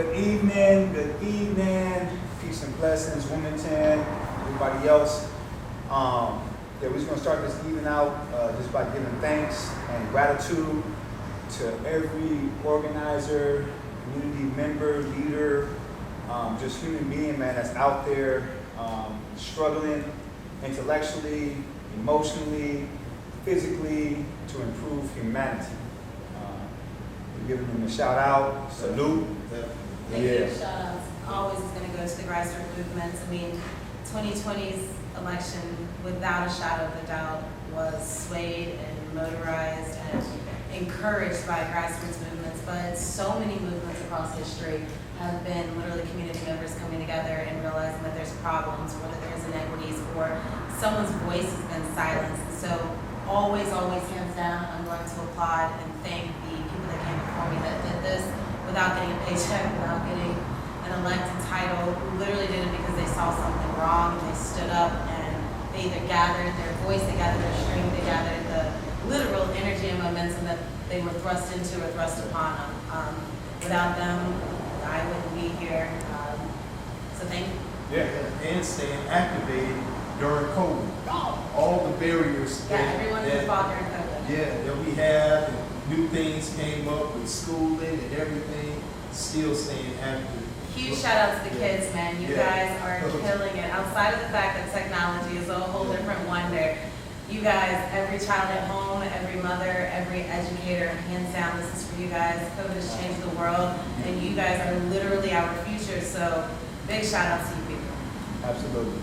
Good evening, good evening. Peace and blessings, Wilmington, everybody else. We're just going to start this evening out just by giving thanks and gratitude to every organizer, community member, leader, just human being, man, that's out there struggling intellectually, emotionally, physically to improve humanity. We're giving them a shout out, salute. Thank you. Shout outs always is going to go to the grassroots movements. I mean, 2020's election, without a shadow of a doubt, was swayed and motorized and encouraged by grassroots movements. But so many movements across history have been literally community members coming together and realizing that there's problems, or that there's inequities, or someone's voice has been silenced. And so always, hands down, I'm going to applaud and thank the people that came before me that did this without getting a paycheck, without getting an elected title, who literally did it because they saw something wrong and they stood up and they either gathered their voice, they gathered their strength, they gathered the literal energy and momentum that they were thrust into or thrust upon them. Without them, I wouldn't be here. So thank you. Yeah, and staying activated during COVID. All the barriers Everyone who fought during COVID. that we have, and new things came up with schooling and everything, still staying active. Huge shout out to the kids, man. You guys are killing it. Outside of the fact that technology is a whole different wonder, you guys, every child at home, every mother, every educator, hands down, this is for you guys. COVID has changed the world, and you guys are literally our future. So big shout out to you people. Absolutely.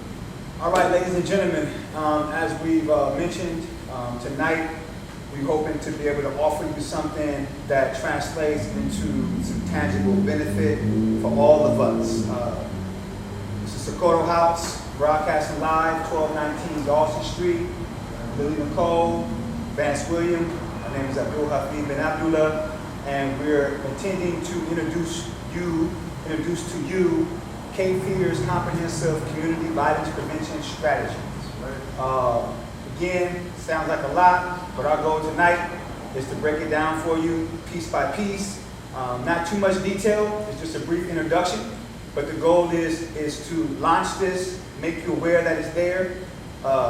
All right, ladies and gentlemen, as we've mentioned tonight, we're hoping to be able to offer you something that translates into some tangible benefit for all of us. This is Socorro House, broadcasting live, 1219 Dawson Street. Lily Nicole, Vance Williams. My name is Abdul Hafeedh Bin Abdullah, and we're intending to introduce to you Cape Fear's comprehensive community violence prevention strategies. Again, sounds like a lot, but our goal tonight is to break it down for you piece by piece. Not too much detail, it's just a brief introduction, but the goal is to launch this, make you aware that it's there,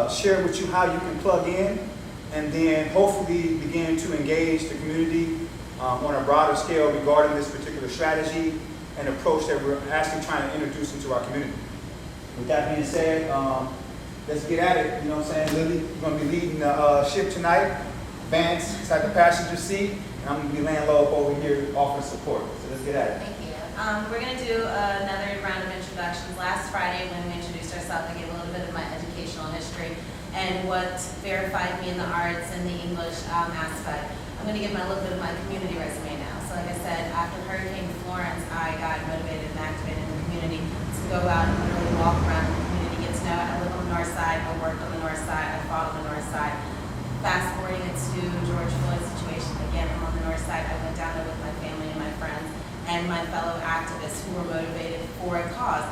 share with you how you can plug in, and then hopefully begin to engage the community on a broader scale regarding this particular strategy and approach that we're actually trying to introduce into our community. With that being said, let's get at it. You know what I'm saying? Lily, you're going to be leading the ship tonight. Vance is at the passenger seat, and I'm going to be laying low over here offering support. So let's get at it. Thank you. We're going to do another round of introductions. Last Friday, when we introduced ourselves, I gave a little bit of my educational history and what verified me in the arts and the English aspect. I'm going to give my little bit of my community resume now. So like I said, after Hurricane Florence, I got motivated and activated in the community to go out and literally walk around the community, get to know it. I live on the north side, I worked on the north side, I fought on the north side. Fast forwarding it to George Floyd's situation, again, I'm on the north side. I went down there with my family and my friends and my fellow activists who were motivated for a cause,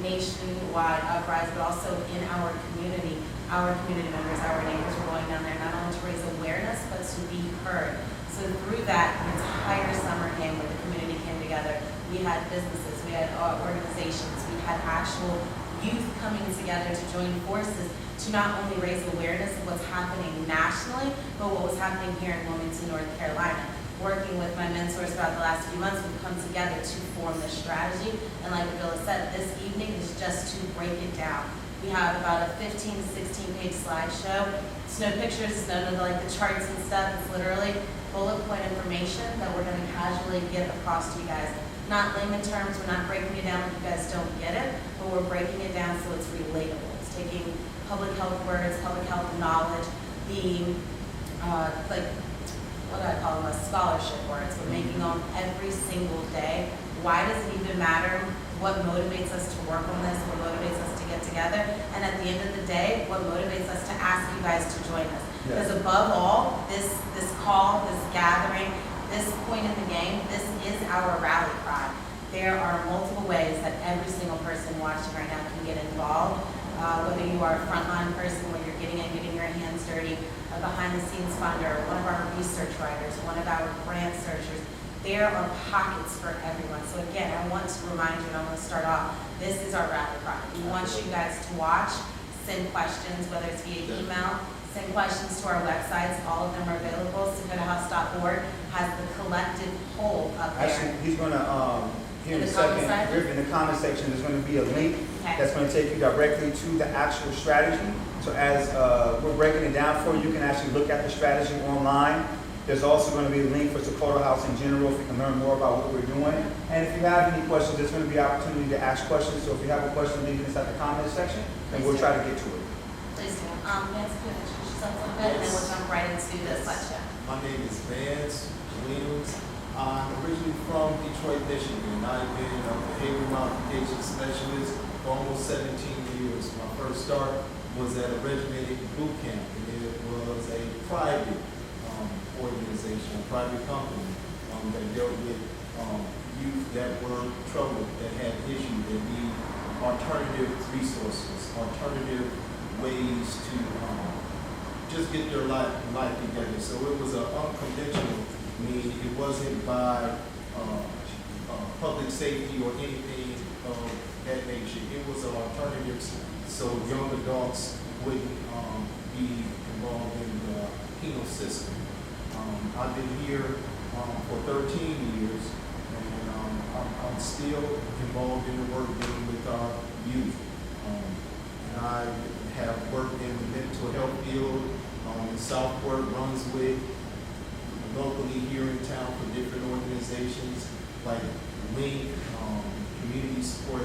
nationwide uprising, but also in our community members, our neighbors were going down there not only to raise awareness, but to be heard. So through that, the entire summer came where the community came together. We had businesses, we had organizations, we had actual youth coming together to join forces to not only raise awareness of what's happening nationally, but what was happening here in Wilmington, North Carolina. Working with my mentors throughout the last few months, we've come together to form this strategy. And like Bill said, this evening is just to break it down. We have about a 15 to 16 page slideshow. It's no pictures, it's no like the charts and stuff. It's literally bullet point information that we're going to casually get across to you guys. Not layman terms, we're not breaking it down like you guys don't get it, but we're breaking it down so it's relatable. It's taking public health words, public health knowledge, the what do I call them, scholarship words. We're making them every single day. Why does it even matter? What motivates us to work on this? What motivates us to get together? And at the end of the day, what motivates us to ask you guys to join us? Because above all, this call, this gathering, this point in the game, this is our rally cry. There are multiple ways that every single person watching right now can get involved. Whether you are a frontline person where you're getting your hands dirty, a behind-the-scenes funder, one of our research writers, one of our grant searchers, There are pockets for everyone. So again, I want to remind you, and I'm going to start off, this is our rally cry. We want you guys to watch, send questions, whether it's via email, send questions to our websites. All of them are available. SakotaHouse.org has the collective poll up there. Actually, he's gonna, here in In a the comment second, section? in the comment section, there's gonna be a link Okay. that's gonna take you directly to the actual strategy. So as we're breaking it down for you, you can actually look at the strategy online. There's also going to be a link for Sakota House in general if you can learn more about what we're doing. And if you have any questions, there's going to be an opportunity to ask questions. So if you have a question, leave it inside the comment section, and we'll try to get to it. Please do. Vance, can you introduce yourself a little bit, and then we'll jump right into the slideshow. My name is Vance Williams. I'm originally from Detroit, Michigan. I've been a behavior modification specialist for almost 17 years. My first start was at a regimented boot camp, and it was a private organization, a private company that dealt with youth that were troubled, that had issues, that need alternative resources, alternative ways to just get their life together. So it was an unconventional need. It wasn't by public safety or anything of that nature. It was an alternative so young adults wouldn't be involved in the penal system. I've been here for 13 years, and I'm still involved in the work dealing with our youth. And I have worked in the mental health field in Southport, Brunswick, locally here in town for different organizations like Link, Community Support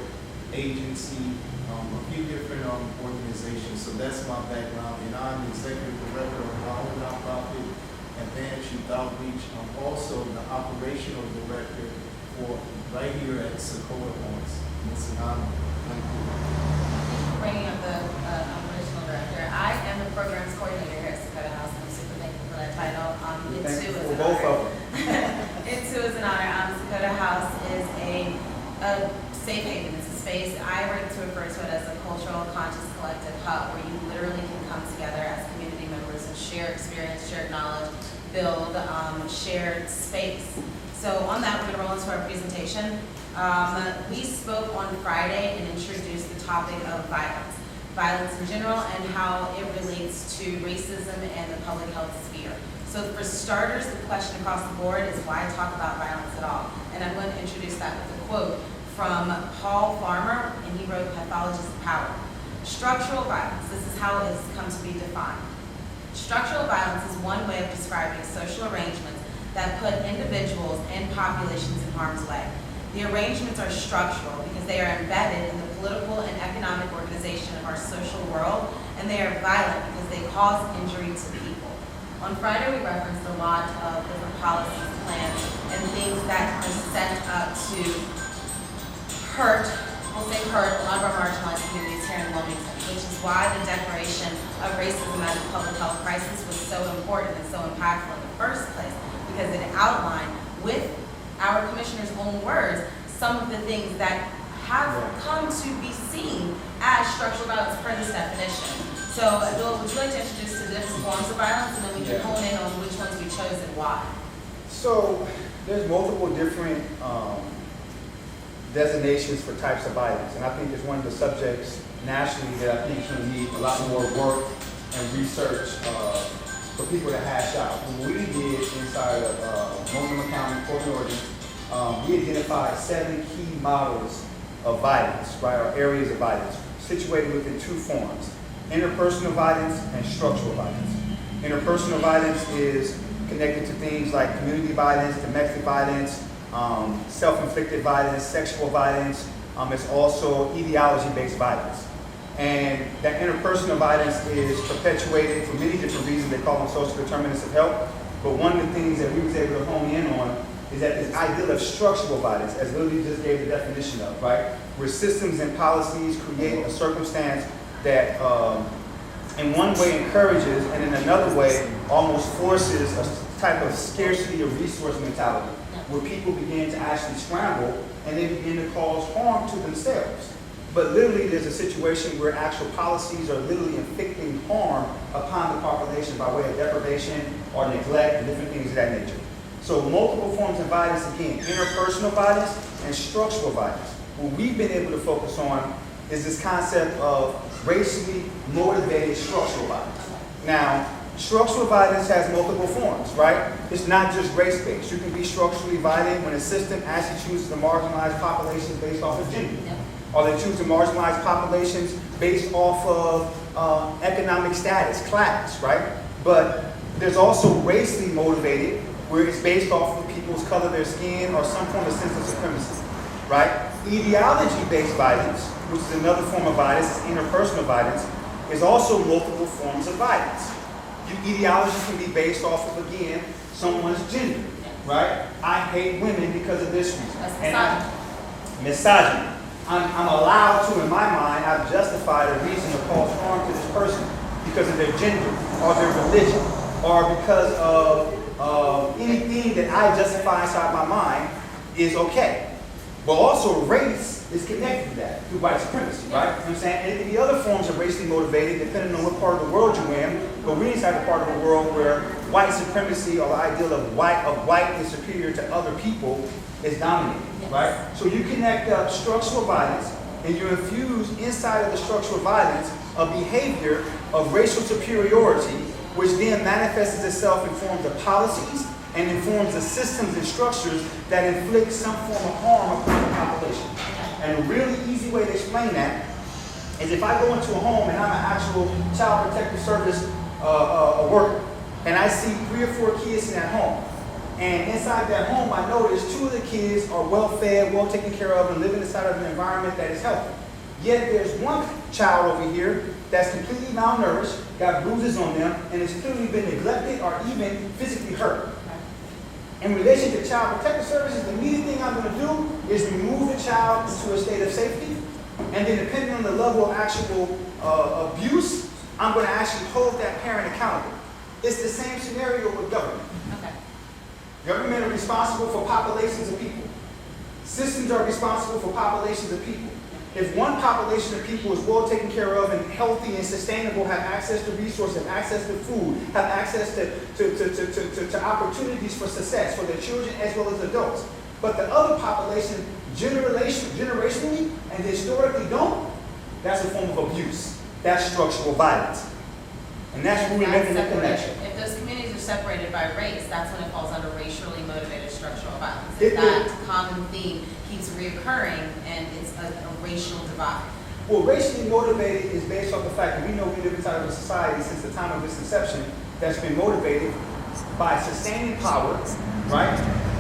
Agency, a few different organizations. So that's my background, and I'm the executive director of my own nonprofit, Advanced Youth Outreach. I'm also the operational director for right here at Sakota House. It's an honor. Thank you. Bringing up the operational director, I am the programs coordinator here at Sakota House, and I'm super thankful for that title. It too is an both honor. of them. It too is an honor. Sakota House is a safe haven. It's a space, I like to refer to it as a cultural conscious collective hub, where you literally can come together as community members and share experience, share knowledge, build shared space. So on that, we're going to roll into our presentation. We spoke on Friday and introduced the topic of violence in general, and how it relates to racism and the public health sphere. So for starters, the question across the board is why talk about violence at all? And I'm going to introduce that with a quote from Paul Farmer, and he wrote Pathologies of Power. Structural violence, this is how it has come to be defined. Structural violence is one way of describing social arrangements that put individuals and populations in harm's way. The arrangements are structural because they are embedded in the political and economic organization of our social world, and they are violent because they cause injury to people. On Friday, we referenced a lot of different policies, plans, and things that are set up to hurt, we'll say hurt, a lot of our marginalized communities here in Wilmington, which is why the declaration of racism as a public health crisis was so important and so impactful in the first place, because it outlined, with our commissioner's own words, some of the things that have come to be seen as structural violence per this definition. So, Abdul, would you like to introduce the different forms of violence, and then we can hone in on which ones we chose and why? So there's multiple different designations for types of violence, and I think it's one of the subjects nationally that I think is going to need a lot more work and research for people to hash out. What we did inside of Multnomah County, Port Oregon, we identified 7 key models of violence, right, or areas of violence, situated within 2 forms: interpersonal violence and structural violence. Interpersonal violence is connected to things like community violence, domestic violence, self-inflicted violence, sexual violence. It's also ideology-based violence. And that interpersonal violence is perpetuated for many different reasons. They call them social determinants of health. But one of the things that we was able to hone in on is that this idea of structural violence, as Lily just gave the definition of, right? Where systems and policies create a circumstance that in one way encourages and in another way almost forces a type of scarcity of resource mentality, where people begin to actually scramble and they begin to cause harm to themselves. But literally there's a situation where actual policies are literally inflicting harm upon the population by way of deprivation or neglect and different things of that nature. So multiple forms of violence, again, interpersonal violence and structural violence. What we've been able to focus on is this concept of racially motivated structural violence. Now, structural violence has multiple forms, right? It's not just race-based. You can be structurally violent when a system actually chooses to marginalize populations based off of gender. Or they choose to marginalize populations based off of economic status, class, right? But there's also racially motivated, where it's based off of people's color of their skin or some form of sense of supremacy, right? Ideology-based violence, which is another form of violence, is interpersonal violence, is also multiple forms of violence. Ideology can be based off of, again, someone's gender, right? I hate women because of this reason. That's misogyny. I'm allowed to, in my mind, I've justified a reason to cause harm to this person because of their gender or their religion or because of anything that I justify inside my mind is okay. But also race is connected to that through white supremacy, right? You know what I'm saying? And it can be other forms of racially motivated depending on what part of the world you're in. But we're inside the part of the world where white supremacy or the ideal of white is superior to other people is dominating, right? So you connect up structural violence and you infuse inside of the structural violence a behavior of racial superiority, which then manifests itself in forms of policies and in forms of systems and structures that inflict some form of harm upon the population. And a really easy way to explain that is if I go into a home and I'm an actual child protective service worker, and I see 3 or 4 kids in that home. And inside that home, I notice 2 of the kids are well fed, well taken care of, and living inside of an environment that is healthy. Yet there's one child over here that's completely malnourished, got bruises on them, and has clearly been neglected or even physically hurt. In relation to child protective services, the immediate thing I'm going to do is remove the child to a state of safety, and then depending on the level of actual abuse, I'm going to actually hold that parent accountable. It's the same scenario with government. Okay. Government are responsible for populations of people. Systems are responsible for populations of people. If one population of people is well taken care of and healthy and sustainable, have access to resources, have access to food, have access to opportunities for success for their children as well as adults, but the other population generationally and historically don't, that's a form of abuse. That's structural violence. And that's where we're making the connection. If those communities are separated by race, that's when it falls under racially motivated structural violence. It- That common theme keeps reoccurring, and it's a racial divide. Well, racially motivated is based off the fact that we know we live inside of a society since the time of its inception that's been motivated by sustaining power, right?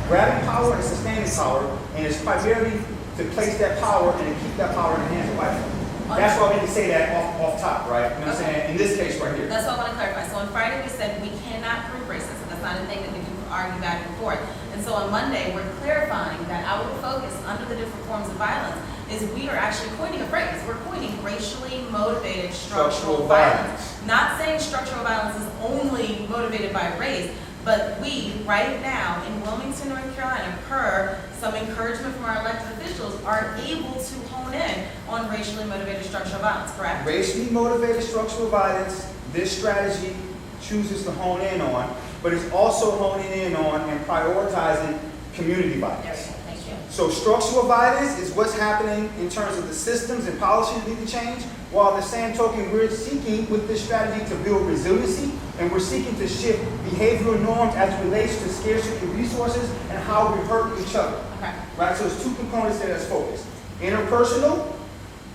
Grabbing power and sustaining power, and it's primarily to place that power and to keep that power in the hands of white people. That's why we can say that off top, right? You know what I'm saying? In this case right here. That's what I want to clarify. So on Friday, we said we cannot prove racism. That's not a thing that we can argue back and forth. And so on Monday, we're clarifying that our focus under the different forms of violence is we are actually coining a phrase. We're coining racially motivated structural violence. Not saying structural violence is only motivated by race, but we, right now, in Wilmington, North Carolina, per some encouragement from our elected officials, are able to hone in on racially motivated structural violence, correct? Racially motivated structural violence, this strategy chooses to hone in on, but it's also honing in on and prioritizing community There we violence. go. Thank you. So structural violence is what's happening in terms of the systems and policies that need to change, while at the same token, we're seeking with this strategy to build resiliency, and we're seeking to shift behavioral norms as it relates to scarcity of resources and how we hurt each other. Okay. Right, so there's 2 components there that's focused. Interpersonal,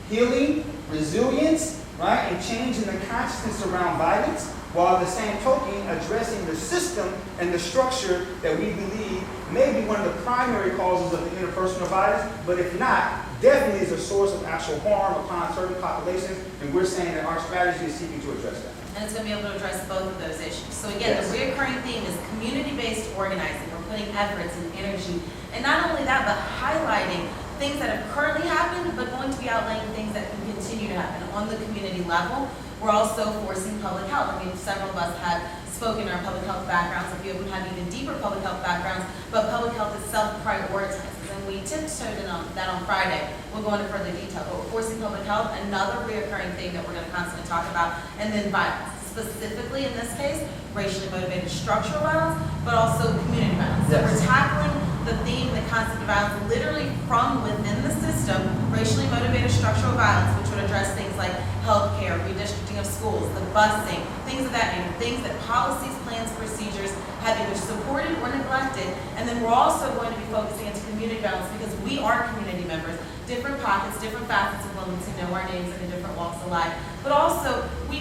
healing, resilience, right, and changing the consciousness around violence, while at the same token addressing the system and the structure that we believe may be one of the primary causes of the interpersonal violence, but if not, definitely is a source of actual harm upon certain populations, and we're saying that our strategy is seeking to address that. And it's going to be able to address both of those issues. So again, the recurring theme is community-based organizing. We're putting efforts and energy, and not only that, but highlighting things that have currently happened, but going to be outlining things that can continue to happen on the community level. We're also forcing public health. I mean, several of us have spoken in our public health backgrounds. A few of them have even deeper public health backgrounds, but public health itself prioritizes. And we tiptoed in on that on Friday. We'll go into further detail, but we're forcing public health, another reoccurring thing that we're going to constantly talk about, and then violence. specifically in this case, racially motivated structural violence, but also community violence. So Yes. we're tackling the theme, the concept of violence literally from within the system, racially motivated structural violence, which would address things like healthcare, redistricting of schools, the busing, things of that nature, things that policies, plans, procedures have either supported or neglected. And then we're also going to be focusing into community violence because we are community members, different pockets, different facets of Wilmington know our names and in different walks of life. But also, we're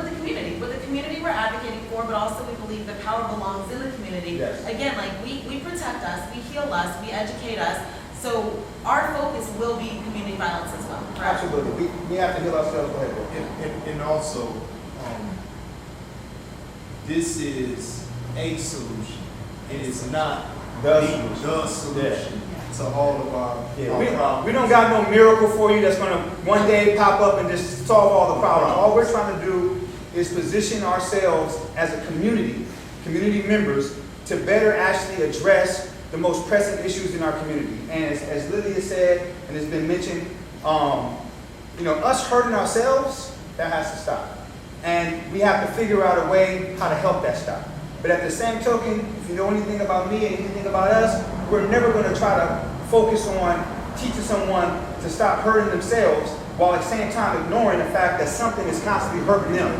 the community. We're the community we're advocating for, but also we believe the power belongs in the community. Yes. Again, like we protect us, we heal us, we educate us. So our focus will be community violence as well. Correct? Absolutely. We have to heal ourselves. Go ahead, bro. And also, this is a solution. It is not The the solution to all of our problems. We don't got no miracle for you that's going to one day pop up and just solve all the problems. All we're trying to do is position ourselves as a community members, to better actually address the most pressing issues in our community. And as Lily has said, and has been mentioned, us hurting ourselves, that has to stop. And we have to figure out a way how to help that stop. But at the same token, if you know anything about me and anything about us, we're never going to try to focus on teaching someone to stop hurting themselves while at the same time ignoring the fact that something is constantly hurting them.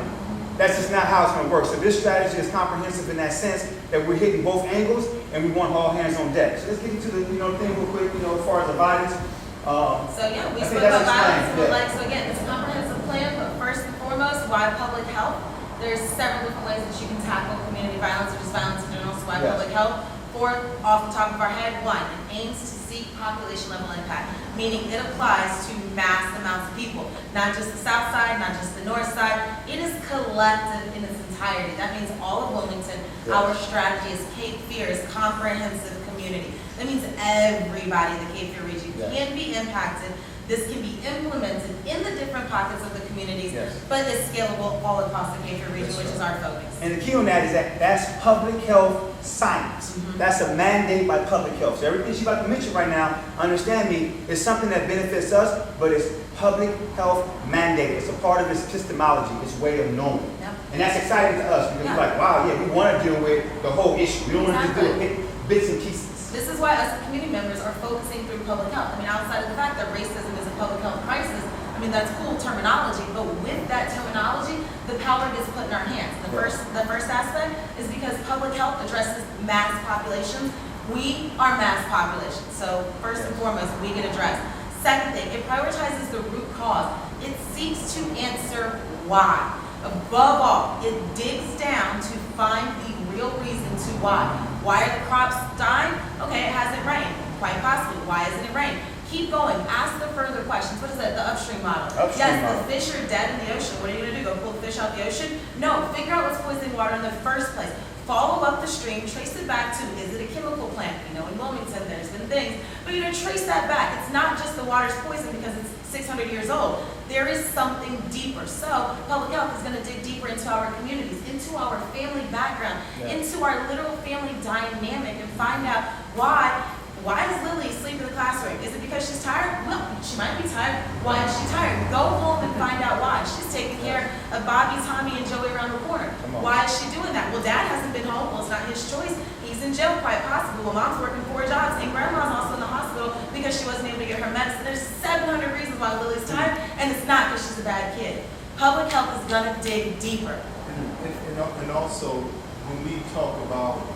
That's just not how it's going to work. So this strategy is comprehensive in that sense that we're hitting both angles and we want all hands on deck. So let's get into the thing real quick, as far as the violence. We spoke about violence. So again, it's a comprehensive plan, but first and foremost, why public health? There's several different ways that you can tackle community violence or just violence in general, so why public health? Fourth, off the top of our head, one, it aims to seek population level impact, meaning it applies to mass amounts of people, not just the south side, not just the north side. It is collective in its entirety. That means all of Wilmington. Our strategy is Cape Fear's comprehensive community. That means everybody in the Cape Fear region can be impacted. This can be implemented in the different pockets of the communities, but it's scalable all across the Cape Fear region, which is our focus. And the key on that is that's public health science. That's a mandate by public health. So everything she's about to mention right now, understand me, is something that benefits us, but it's public health mandate. It's a part of its epistemology, its way of knowing. And that's exciting to us because we're like, wow, we want to deal with the whole issue. We don't want to just deal with bits and pieces. This is why us community members are focusing through public health. Outside of the fact that racism is a public health crisis, that's cool terminology, but with that terminology, the power gets put in our hands. The first aspect is because public health addresses mass populations. We are mass populations, so first and foremost, we get addressed. Second thing, it prioritizes the root cause. It seeks to answer why. Above all, it digs down to find the real reason to why. Why are the crops dying? Okay, it hasn't rained. Quite possibly. Why isn't it rain? Keep going. Ask the further questions. What is that? The upstream model. The fish are dead in the ocean. What are you going to do? Go pull the fish out the ocean? No. Figure out what's poisoning water in the first place. Follow up the stream. Trace it back to, is it a chemical plant? In Wilmington, there's been things. But trace that back. It's not just the water's poison because it's 600 years old. There is something deeper. So public health is going to dig deeper into our communities, into our family background, into our literal family dynamic, and find out why is Lily asleep in the classroom? Is it because she's tired? Well, she might be tired. Why is she tired? Go home and find out why. She's taking care of Bobby, Tommy, and Joey around the corner. Why is she doing that? Well, Dad hasn't been home. Well, it's not his choice. He's in jail, quite possibly. Well, Mom's working 4 jobs, and Grandma's also in the hospital because she wasn't able to get her medicine. There's 700 reasons why Lily's tired, and it's not because she's a bad kid. Public health is going to dig deeper. And also, when we talk about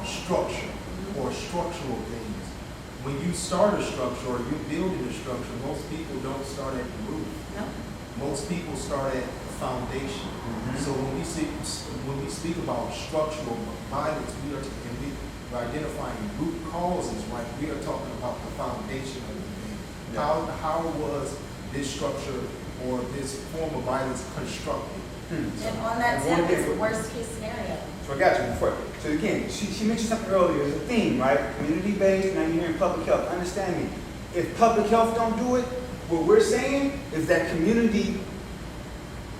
structure or structural things, when you start a structure or you're building a structure, most people don't start at the roof. No. Most people start at the foundation. So when we speak about structural violence, we are identifying root causes, right? We are talking about the foundation of the thing. How was this structure or this form of violence constructed? And on that tip, it's the worst case scenario. So I got you before. So again, she mentioned something earlier. There's a theme, right? Community-based, now you're hearing public health. Understand me. If public health don't do it, what we're saying is that community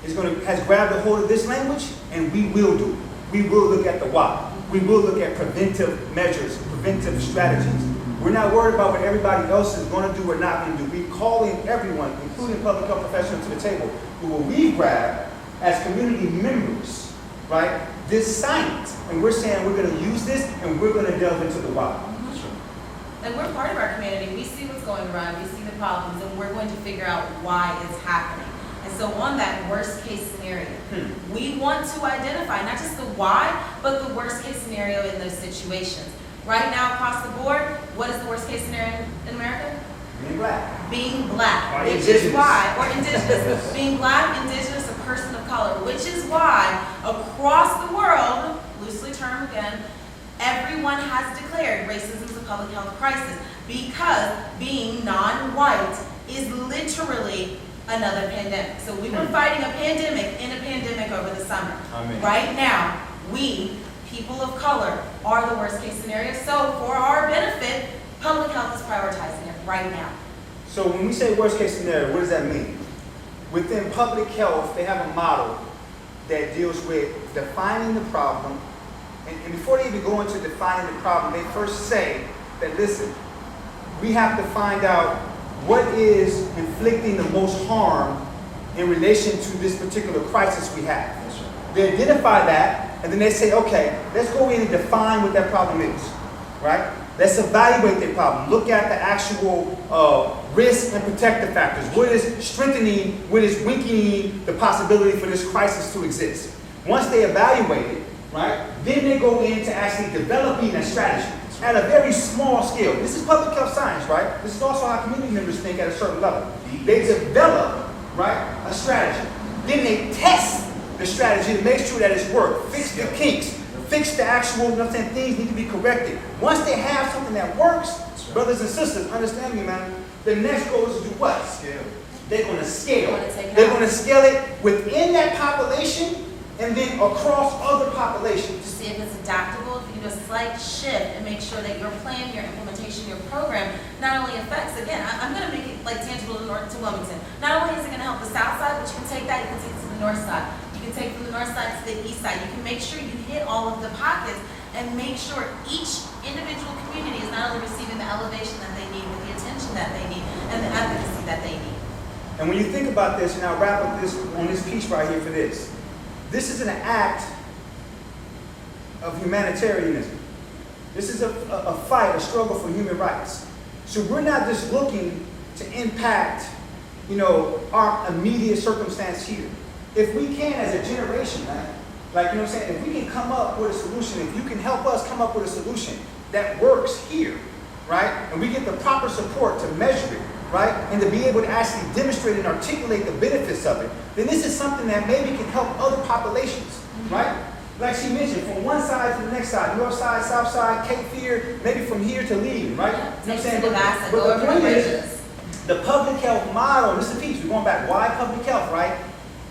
has grabbed a hold of this language, and we will do it. We will look at the why. We will look at preventive measures, preventive strategies. We're not worried about what everybody else is going to do or not going to do. We're calling everyone, including public health professionals, to the table. But what we grab as community members, right, this science. And we're saying we're going to use this and we're going to delve into the why. And we're part of our community. We see what's going around, we see the problems, and we're going to figure out why it's happening. And so on that worst case scenario, we want to identify not just the why, but the worst case scenario in those situations. Right now across the board, what is the worst case scenario in America? Being black. Being black, Or which indigenous. is why, or indigenous, being black, indigenous, a person of color, which is why across the world, loosely termed again, everyone has declared racism is a public health crisis because being non-white is literally another pandemic. So we were fighting a pandemic in a pandemic over the summer. Amen. Right now, we, people of color, are the worst case scenario. So for our benefit, public health is prioritizing it right now. So when we say worst case scenario, what does that mean? Within public health, they have a model that deals with defining the problem. And before they even go into defining the problem, they first say that, listen, we have to find out what is inflicting the most harm in relation to this particular crisis we have. They identify that, and then they say, okay, let's go in and define what that problem is, right? Let's evaluate the problem. Look at the actual risk and protective factors. What is strengthening, what is weakening the possibility for this crisis to exist? Once they evaluate it, right, then they go into actually developing a strategy at a very small scale. This is public health science, right? This is also how community members think at a certain level. They develop, right, a strategy. Then they test the strategy to make sure that it's worked. Fix the kinks. Fix the actual, you know what I'm saying, things need to be corrected. Once they have something that works, brothers and sisters, understand me, man, the next goal is to do what? Scale. They're going to scale. They're going to scale it within that population and then across other To populations. see if it's adaptable, if you do a slight shift and make sure that your plan, your implementation, your program not only affects, again, I'm going to make it like tangible to Wilmington. Not only is it going to help the south side, but you can take that, you can take it to the north side. You can take from the north side to the east side. You can make sure you hit all of the pockets and make sure each individual community is not only receiving the elevation that they need, but the attention that they need and the advocacy that they need. And when you think about this, and I'll wrap up this on this piece right here for this. This is an act of humanitarianism. This is a fight, a struggle for human rights. So we're not just looking to impact, you know, our immediate circumstance here. If we can, as a generation, man, like, you know what I'm saying, if we can come up with a solution, if you can help us come up with a solution that works here, right, and we get the proper support to measure it, right, and to be able to actually demonstrate and articulate the benefits of it, then this is something that maybe can help other populations, right? Like she mentioned, from one side to the next side, north side, south side, Cape Fear, maybe from here to Leland, right? Yeah, You know what I'm saying? take it to Bassett, go But over the the point is, bridges. the public health model, this is the piece, we're going back, why public health, right?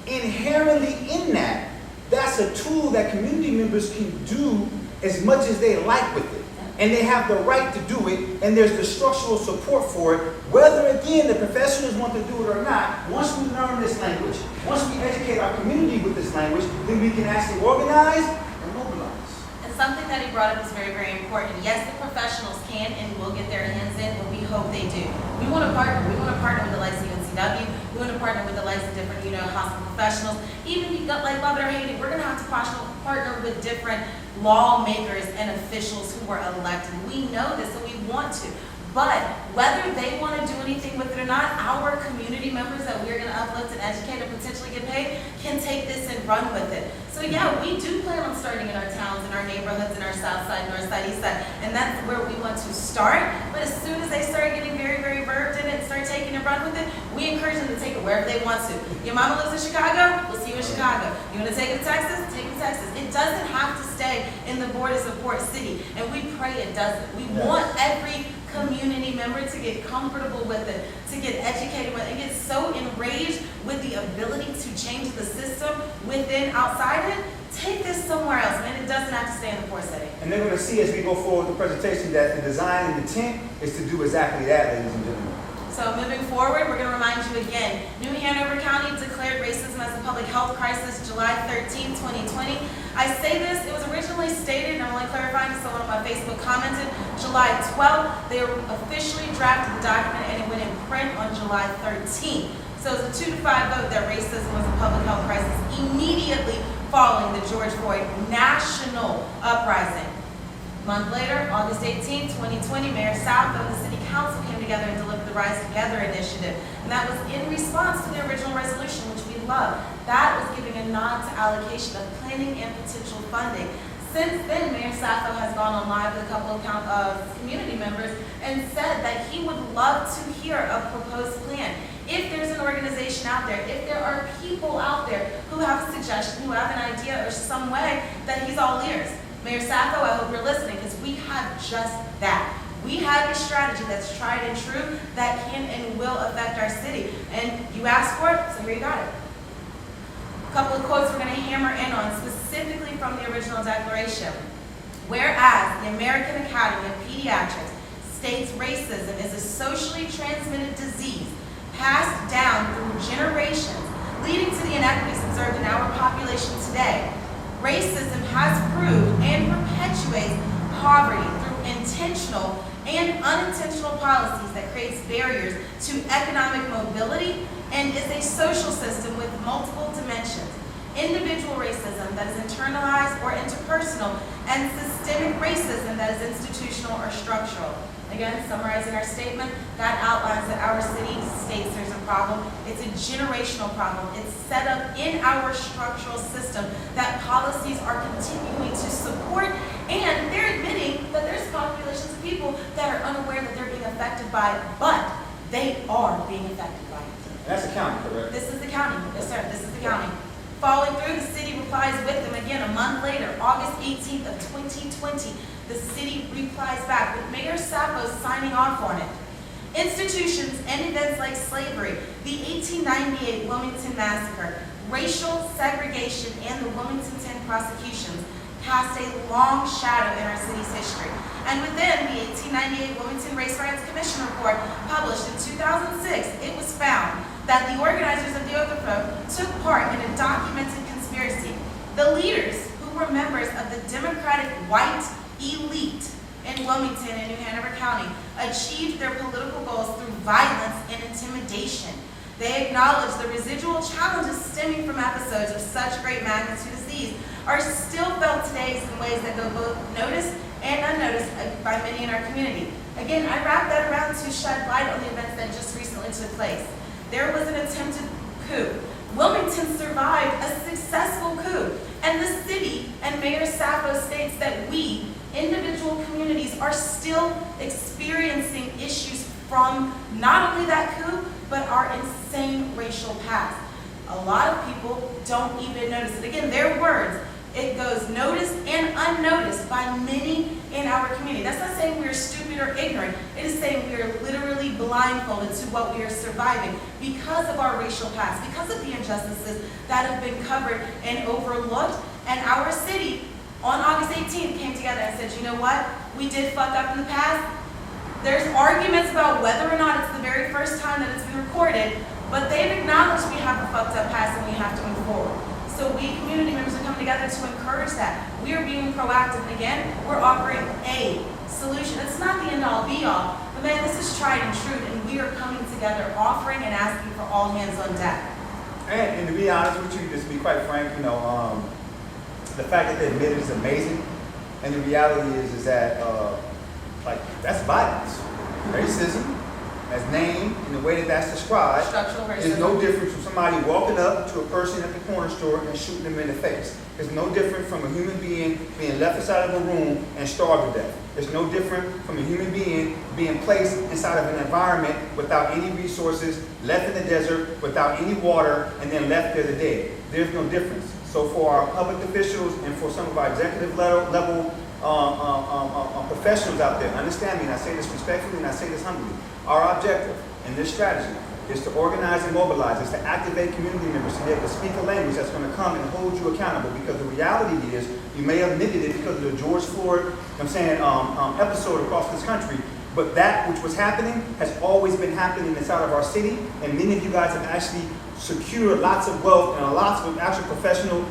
Inherently in that, that's a tool that community members can do as much as they like with it. And they have the right to do it, and there's the structural support for it, whether, again, the professionals want to do it or not. Once we learn this language, once we educate our community with this language, then we can actually organize and mobilize. And something that he brought up is very, very important. Yes, the professionals can and will get their hands in, but we hope they do. We want to partner. We want to partner with the likes of UNCW. We want to partner with the likes of different, you know, hospital professionals. Even like Abdul Hafeedh, we're going to have to partner with different lawmakers and officials who were elected. We know this, and we want to. But whether they want to do anything with it or not, our community members that we're going to uplift and educate and potentially get paid can take this and run with it. So yeah, we do plan on starting in our towns, in our neighborhoods, in our south side, north side, east side, and that's where we want to start. But as soon as they start getting very, very versed in it and start taking and run with it, we encourage them to take it wherever they want to. Your mama lives in Chicago? We'll see you in Chicago. You want to take it to Texas? Take it to Texas. It doesn't have to stay in the borders of Port City, and we pray it doesn't. We want every community member to get comfortable with it, to get educated with it, and get so enraged with the ability to change the system within, outside it. Take this somewhere else, man. It doesn't have to stay in the Port City. And they're going to see as we go forward with the presentation that the design and intent is to do exactly that, ladies and gentlemen. So moving forward, we're going to remind you again, New Hanover County declared racism as a public health crisis July 13, 2020. I say this, it was originally stated, and I'm only clarifying because someone on my Facebook commented, July 12th. They officially drafted the document and it went in print on July 13th. So it was a 2-5 vote that racism was a public health crisis immediately following the George Floyd national uprising. A month later, August 18, 2020, Mayor South of the City Council came together and delivered the Rise Together initiative. And that was in response to the original resolution, which we love. That was giving a nod to allocation of planning and potential funding. Since then, Mayor Sappho has gone on live with a couple of community members and said that he would love to hear a proposed plan. If there's an organization out there, if there are people out there who have a suggestion, who have an idea or some way, that he's all ears. Mayor Sappho, I hope you're listening, because we have just that. We have a strategy that's tried and true that can and will affect our city. And you asked for it, so here you got it. A couple of quotes we're going to hammer in on, specifically from the original declaration. Whereas the American Academy of Pediatrics states racism is a socially transmitted disease passed down through generations, leading to the inequities observed in our population today. Racism has proved and perpetuates poverty through intentional and unintentional policies that creates barriers to economic mobility and is a social system with multiple dimensions. Individual racism that is internalized or interpersonal, and systemic racism that is institutional or structural. Again, summarizing our statement, that outlines that our city states there's a problem. It's a generational problem. It's set up in our structural system that policies are continuing to support, and they're admitting that there's populations of people that are unaware that they're being affected by it, but they are being affected by it. That's the county, correct? This is the county. Yes, sir. This is the county. Following through, the city replies with them again a month later, August 18th of 2020. The city replies back with Mayor Sappho signing off on it. Institutions and events like slavery, the 1898 Wilmington Massacre, racial segregation, and the Wilmington 10 prosecutions cast a long shadow in our city's history. And within the 1898 Wilmington Race Riots Commission report published in 2006, it was found that the organizers of the overthrow took part in a documented conspiracy. The leaders, who were members of the Democratic white elite in Wilmington and New Hanover County, achieved their political goals through violence and intimidation. They acknowledged the residual challenges stemming from episodes of such great magnitude as these are still felt today in ways that go both noticed and unnoticed by many in our community. Again, I wrap that around to shed light on the events that just recently took place. There was an attempted coup. Wilmington survived a successful coup, and the city and Mayor Sappho states that we, individual communities, are still experiencing issues from not only that coup, but our insane racial past. A lot of people don't even notice it. Again, their words, it goes noticed and unnoticed by many in our community. That's not saying we are stupid or ignorant. It is saying we are literally blindfolded to what we are surviving because of our racial past, because of the injustices that have been covered and overlooked. And our city, on August 18th, came together and said, you know what? We did fuck up in the past. There's arguments about whether or not it's the very first time that it's been recorded, but they've acknowledged we have a fucked up past and we have to move forward. So we community members are coming together to encourage that. We are being proactive, and again, we're offering a solution. It's not the end-all, be-all, but man, this is tried and true, and we are coming together, offering and asking for all hands on deck. And to be honest with you, just to be quite frank, the fact that they admit it is amazing, and the reality is that that's violence. Racism, as named in the way that that's described, Structural racism is no different from somebody walking up to a person at the corner store and shooting them in the face. It's no different from a human being being left inside of a room and starved to death. It's no different from a human being being placed inside of an environment without any resources, left in the desert without any water, and then left there to dead. There's no difference. So for our public officials and for some of our executive level professionals out there, understand me, and I say this respectfully and I say this humbly, our objective in this strategy is to organize and mobilize, is to activate community members to be able to speak a language that's going to come and hold you accountable, because the reality is, you may have admitted it because of the George Floyd, episode across this country, but that which was happening has always been happening inside of our city, and many of you guys have actually secured lots of wealth and lots of actual professional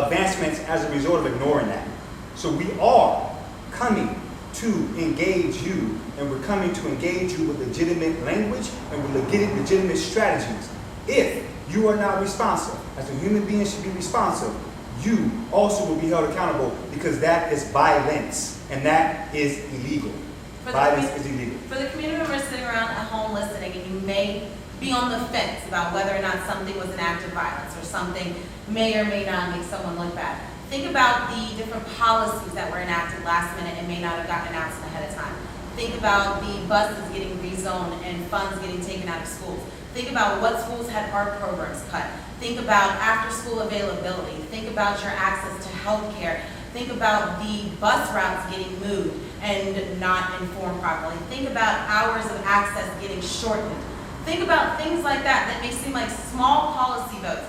advancements as a result of ignoring that. So we are coming to engage you, and we're coming to engage you with legitimate language and with legitimate strategies. If you are not responsive, as a human being should be responsive, you also will be held accountable because that is violence and that is illegal. Violence is illegal. For the community members sitting around at home listening, and you may be on the fence about whether or not something was an act of violence or something may or may not make someone look bad. Think about the different policies that were enacted last minute and may not have gotten announced ahead of time. Think about the buses getting rezoned and funds getting taken out of schools. Think about what schools had art programs cut. Think about after-school availability. Think about your access to health care. Think about the bus routes getting moved and not informed properly. Think about hours of access getting shortened. Think about things like that may seem like small policy votes.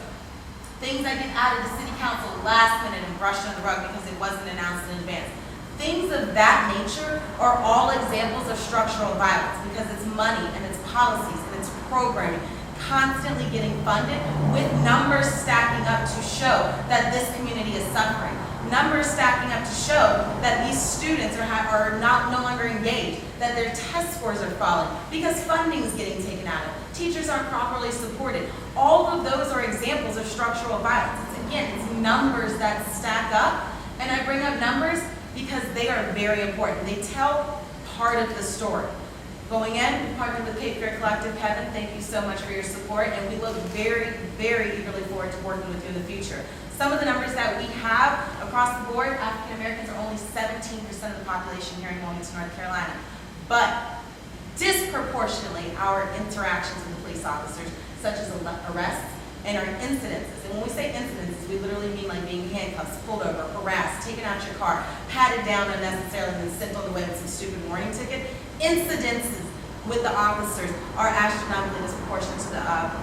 Things that get added to city council last minute and brushed under the rug because it wasn't announced in advance. Things of that nature are all examples of structural violence because it's money and it's policies and it's programming constantly getting funded with numbers stacking up to show that this community is suffering. Numbers stacking up to show that these students are no longer engaged, that their test scores are falling because funding is getting taken out of it. Teachers aren't properly supported. All of those are examples of structural violence. It's numbers that stack up, and I bring up numbers because they are very important. They tell part of the story. Going in, we partnered with Cape Fear Collective. Kevin, thank you so much for your support, and we look very, very eagerly forward to working with you in the future. Some of the numbers that we have across the board, African Americans are only 17% of the population here in Wilmington, North Carolina. But disproportionately, our interactions with police officers, such as arrests and our incidences. And when we say incidences, we literally mean like being handcuffed, pulled over, harassed, taken out your car, patted down unnecessarily, and sent on the way with some stupid warning ticket. Incidences with the officers are astronomically disproportionate to the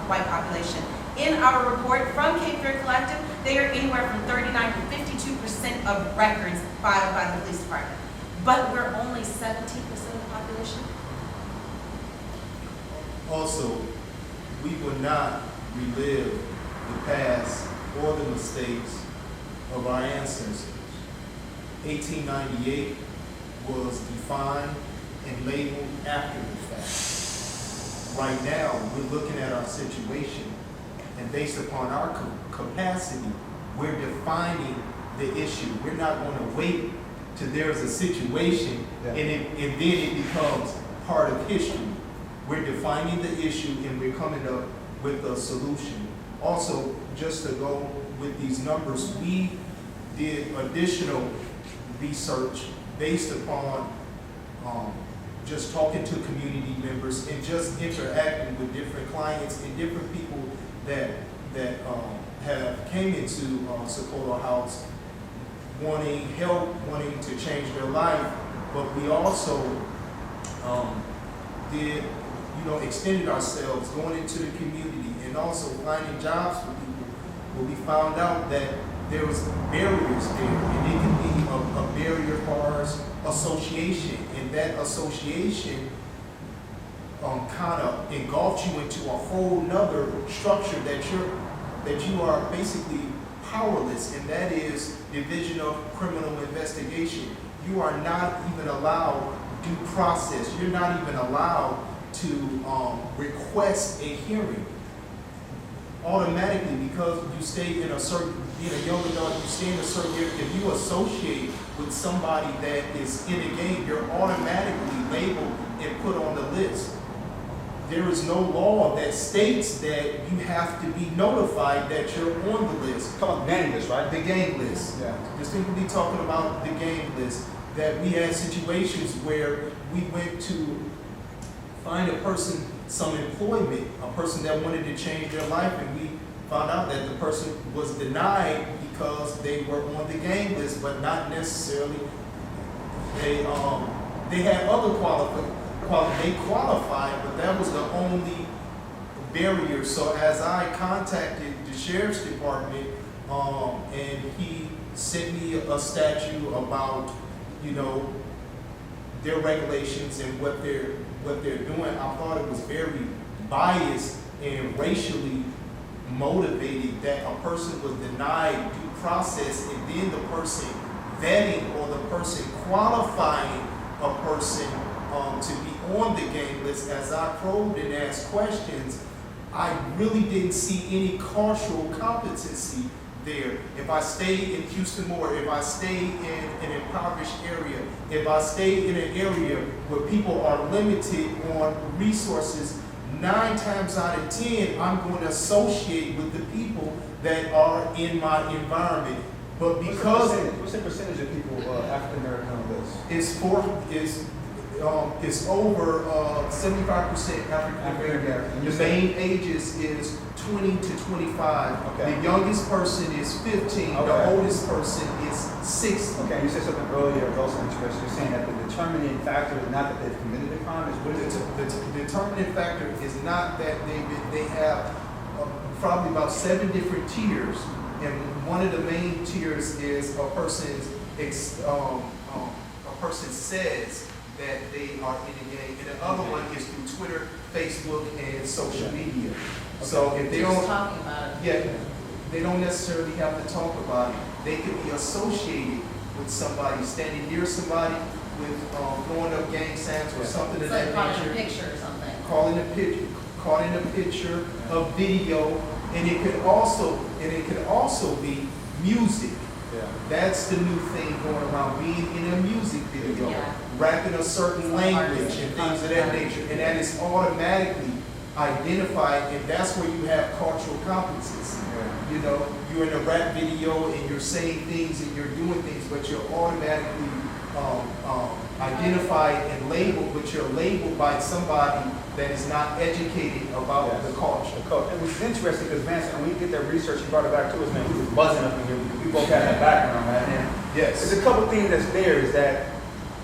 white population. In our report from Cape Fear Collective, they are anywhere from 39 to 52% of records filed by the police department. But we're only 17% of the population. Also, we will not relive the past or the mistakes of our ancestors. 1898 was defined and labeled after the fact. Right now, we're looking at our situation, and based upon our capacity, we're defining the issue. We're not going to wait till there's a situation and then it becomes part of history. We're defining the issue and we're coming up with a solution. Also, just to go with these numbers, we did additional research based upon just talking to community members and just interacting with different clients and different people that have came into Socorro House wanting help, wanting to change their life, but we also extended ourselves going into the community and also finding jobs for people. But we found out that there was barriers there, and it can be a barrier as far as association, and that association kind of engulfs you into a whole nother structure that you are basically powerless, and that is Division of Criminal Investigation. You are not even allowed due process. You're not even allowed to request a hearing automatically because you stay in a certain, being a young adult, you stay in a certain area. If you associate with somebody that is in a gang, you're automatically labeled and put on the list. There is no law that states that you have to be notified that you're on the list. Come on, gang list, right? The gang list. Yeah. Distinctly talking about the gang list. That we had situations where we went to find a person some employment, a person that wanted to change their life, and we found out that the person was denied because they were on the gang list, but not necessarily they had other they qualified, but that was the only barrier. So as I contacted the sheriff's department, and he sent me a statute about their regulations and what they're doing, I thought it was very biased and racially motivated that a person was denied due process and then the person vetting or the person qualifying a person to be on the gang list. As I probed and asked questions, I really didn't see any cultural competency there. If I stay in Houston more, if I stay in an impoverished area, if I stay in an area where people are limited on resources, 9 times out of 10, I'm going to associate with the people that are in my environment. But because what's the percentage of people African American on this? it's over 75% African American. The main ages is 20 to 25. Okay. The youngest person is 15. Okay. The oldest person is 60. Okay, you said something earlier, also interesting. You're saying that the determining factor is not that they've committed a crime, is what is it? The determining factor is not that they have probably about 7 different tiers, and one of the main tiers is a person says that they are in a gang, and the other one is through Twitter, Facebook, and social media. Okay. So if they don't talking about it. Yeah, they don't necessarily have to talk about it. They could be associated with somebody, standing near somebody with throwing up gang signs or something of It's that like calling nature. a picture or something. Calling a picture, a video, and it could also be music. Yeah. That's the new thing going around, being in a music video, Yeah. rapping a certain language and things of that nature, and that is automatically identified, and that's where you have cultural competencies. Yeah. You know, you're in a rap video and you're saying things and you're doing things, but you're automatically identified and labeled, but you're labeled by somebody that is not educated about the culture. And which is interesting because Vance, when we did that research, you brought it back to us, man, we was buzzing up in here. We both had that background, man. And Yes. there's a couple things that's there is that,